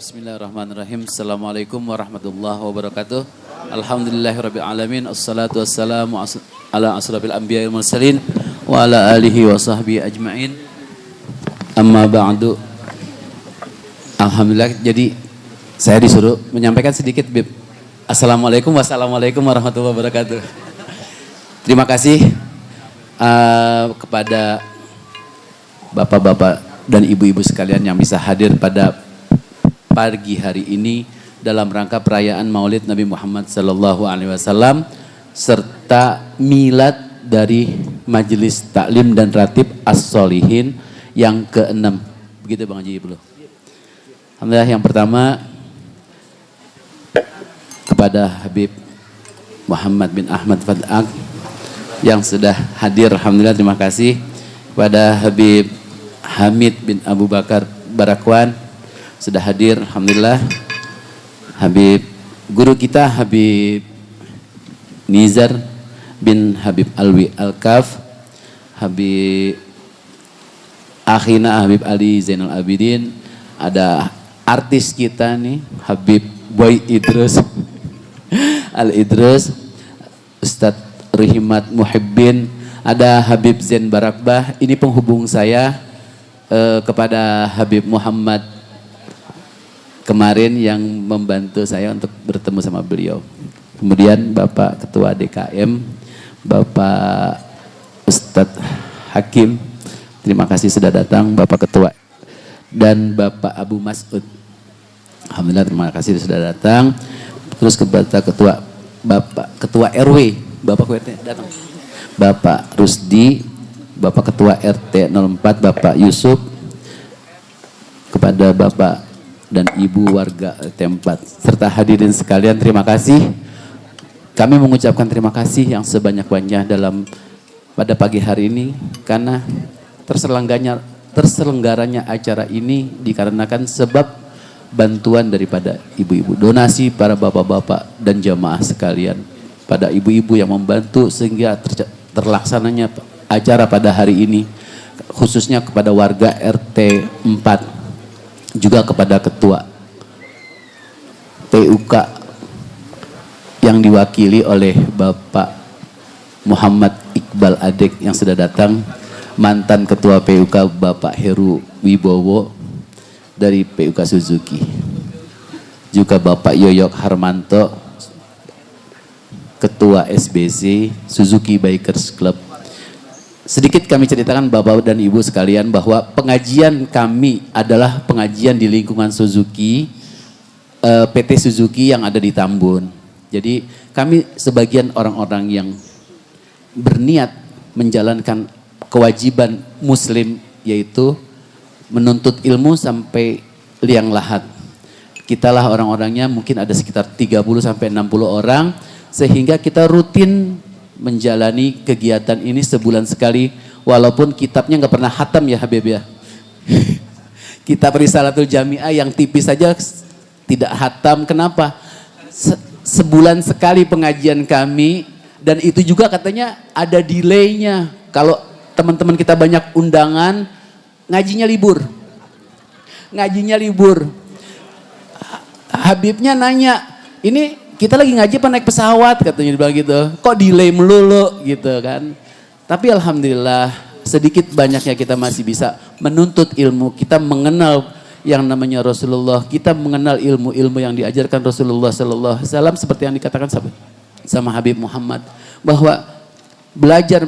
Bismillahirrahmanirrahim. Assalamualaikum warahmatullahi wabarakatuh. Alhamdulillahirabbil alamin. Assalatu wassalamu ala asrofil anbiya'i wal mursalin wa ala alihi wa sahbihi ajmain. Amma ba'du. Alhamdulillah, jadi saya disuruh menyampaikan sedikit, Bib. Assalamualaikum warahmatullahi wabarakatuh. Terima kasih kepada bapak-bapak dan ibu-ibu sekalian yang bisa hadir pada pagi hari ini dalam rangka perayaan Maulid Nabi Muhammad SAW serta milad dari Majelis Taklim dan Ratib As-Solihin yang ke-6. Begitu Bang Haji Ibnu. Alhamdulillah, yang pertama kepada Habib Muhammad bin Ahmad Fad'ak yang sudah hadir, alhamdulillah, terima kasih. Kepada Habib Hamid bin Abu Bakar Barakwan sudah hadir, alhamdulillah. Habib guru kita Habib Nizar bin Habib Alwi Al-Kaf, Habib Akhina Habib Ali Zainal Abidin, ada artis kita nih Habib Boy Idrus Al-Idrus, Ustadz Rihimat Muhibbin, Ada Habib Zain Barakbah, ini penghubung saya kepada Habib Muhammad kemarin yang membantu saya untuk bertemu sama beliau. Kemudian Bapak Ketua DKM, Bapak Ustadz Hakim, terima kasih sudah datang Bapak Ketua, dan Bapak Abu Mas'ud. Alhamdulillah terima kasih sudah datang. Terus kepada Bapak Ketua RW, Bapak RT datang. Bapak Rusdi, Bapak Ketua RT 04, Bapak Yusuf, kepada Bapak dan Ibu warga RT 4, serta hadirin sekalian, terima kasih. Kami mengucapkan terima kasih yang sebanyak-banyaknya pada pagi hari ini, karena terselenggaranya acara ini dikarenakan sebab bantuan daripada ibu-ibu, donasi para bapak-bapak dan jamaah sekalian, pada ibu-ibu yang membantu sehingga terlaksananya acara pada hari ini, khususnya kepada warga RT 4, juga kepada ketua PUK yang diwakili oleh Bapak Muhammad Iqbal Adek yang sudah datang, mantan ketua PUK Bapak Heru Wibowo dari PUK Suzuki, juga Bapak Yoyok Harmanto, Ketua SBC Suzuki Bikers Club. Sedikit kami ceritakan Bapak dan Ibu sekalian bahwa pengajian kami adalah pengajian di lingkungan Suzuki, PT Suzuki yang ada di Tambun. Jadi kami sebagian orang-orang yang berniat menjalankan kewajiban muslim, yaitu menuntut ilmu sampai liang lahat. Kitalah orang-orangnya mungkin ada sekitar 30 sampai 60 orang, sehingga kita rutin menjalani kegiatan ini sebulan sekali, walaupun kitabnya nggak pernah hatam ya Habib ya. Kitab Risalatul Jami'ah yang tipis saja tidak hatam. Kenapa? Sebulan sekali pengajian kami, dan itu juga katanya ada delaynya. Kalau teman-teman kita banyak undangan, ngajinya libur. Habibnya nanya, ini kita lagi ngaji apa naik pesawat, katanya dibilang gitu. Kok delay melulu gitu kan. Tapi alhamdulillah sedikit banyaknya kita masih bisa menuntut ilmu. Kita mengenal yang namanya Rasulullah. Kita mengenal ilmu-ilmu yang diajarkan Rasulullah sallallahu alaihi wasallam, seperti yang dikatakan sama Habib Muhammad, bahwa belajar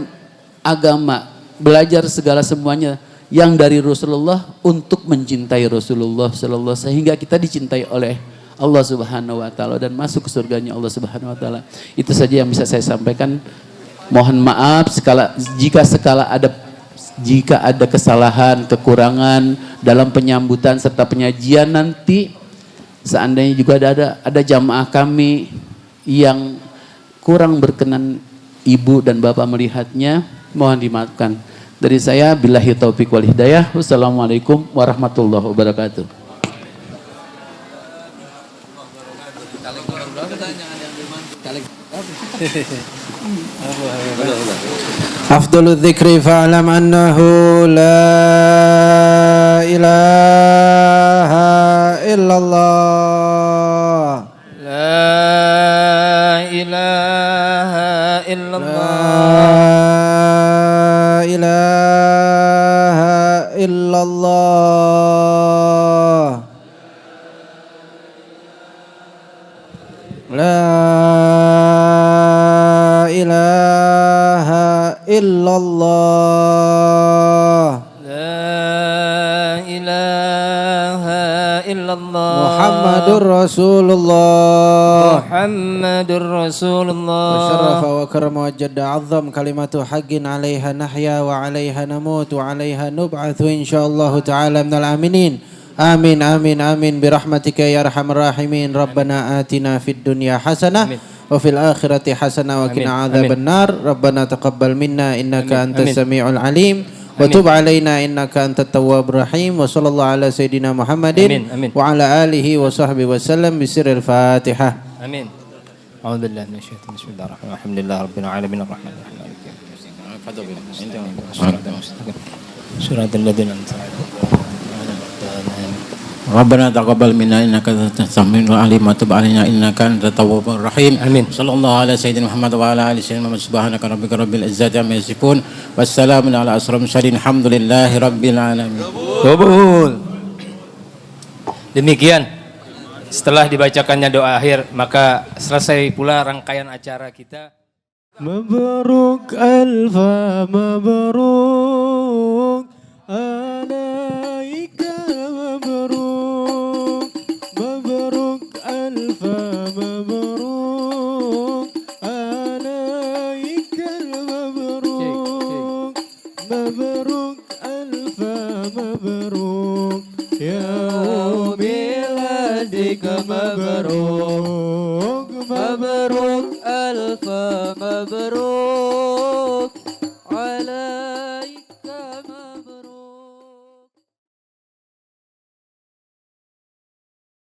agama, belajar segala semuanya yang dari Rasulullah untuk mencintai Rasulullah sallallahu, sehingga kita dicintai oleh Allah Subhanahu wa taala dan masuk ke surganya Allah Subhanahu wa taala. Itu saja yang bisa saya sampaikan. Mohon maaf jika ada kesalahan, kekurangan dalam penyambutan serta penyajian nanti. Seandainya juga ada jamaah kami yang kurang berkenan ibu dan bapak melihatnya, mohon dimaafkan. Dari saya billahi taufik wal hidayah. Wassalamualaikum warahmatullahi wabarakatuh. Afdalul dzikri fa'lam annahu la ilaha illallah. La ilaha illallah. La ilaha illallah. La ilaha illallah. La ilaha illallah. Muhammadur Rasulullah. Muhammadur Rasulullah. Wasyarafa wa karama wa jadda azam kalimatu haqqin 'alaiha nahya wa 'alaiha namut wa 'alaiha nub'atsu insyaallah ta'ala minal aminin. Amin amin amin birahmatika ya arhamar rahimin. Rabbana atina fid dunya hasanah wa fil akhirati hasanah wa qina adzabannar. Rabbana taqabbal minna innaka antas samiul alim wa tub alaina innaka antat tawwabur rahim. Wa sallallahu ala sayidina Muhammadin wa ala alihi wa sahbihi wasallam bisirril Fatihah. Amin. A'udzu billahi minasyaitonir rajim. Bismillahirrahmanirrahim. Alhamdulillahi rabbil alamin arrahmanir rahim maliki yaumiddin. Suratul ladzina an'amta 'alaihim Rabbana taqabbal minna innaka antas samiul alim wa tub alaina innaka antat tawwabur rahim. Amin. Sallallahu ala sayyidina Muhammad wa ala ali sayyidina Muhammad subhanaka rabbika rabbil izzati amma yasifun. Wassalamun ala asrofil mursalin. Alhamdulillahi rabbil alamin. Qabul. Demikian setelah dibacakannya doa akhir maka selesai pula rangkaian acara kita. Mabruk alfa mabruk alaika mabruk mabruk alfa mabruk alaika mabruk mabruk alfa mabruk ya miladika mabruk مبروك ألف مبروك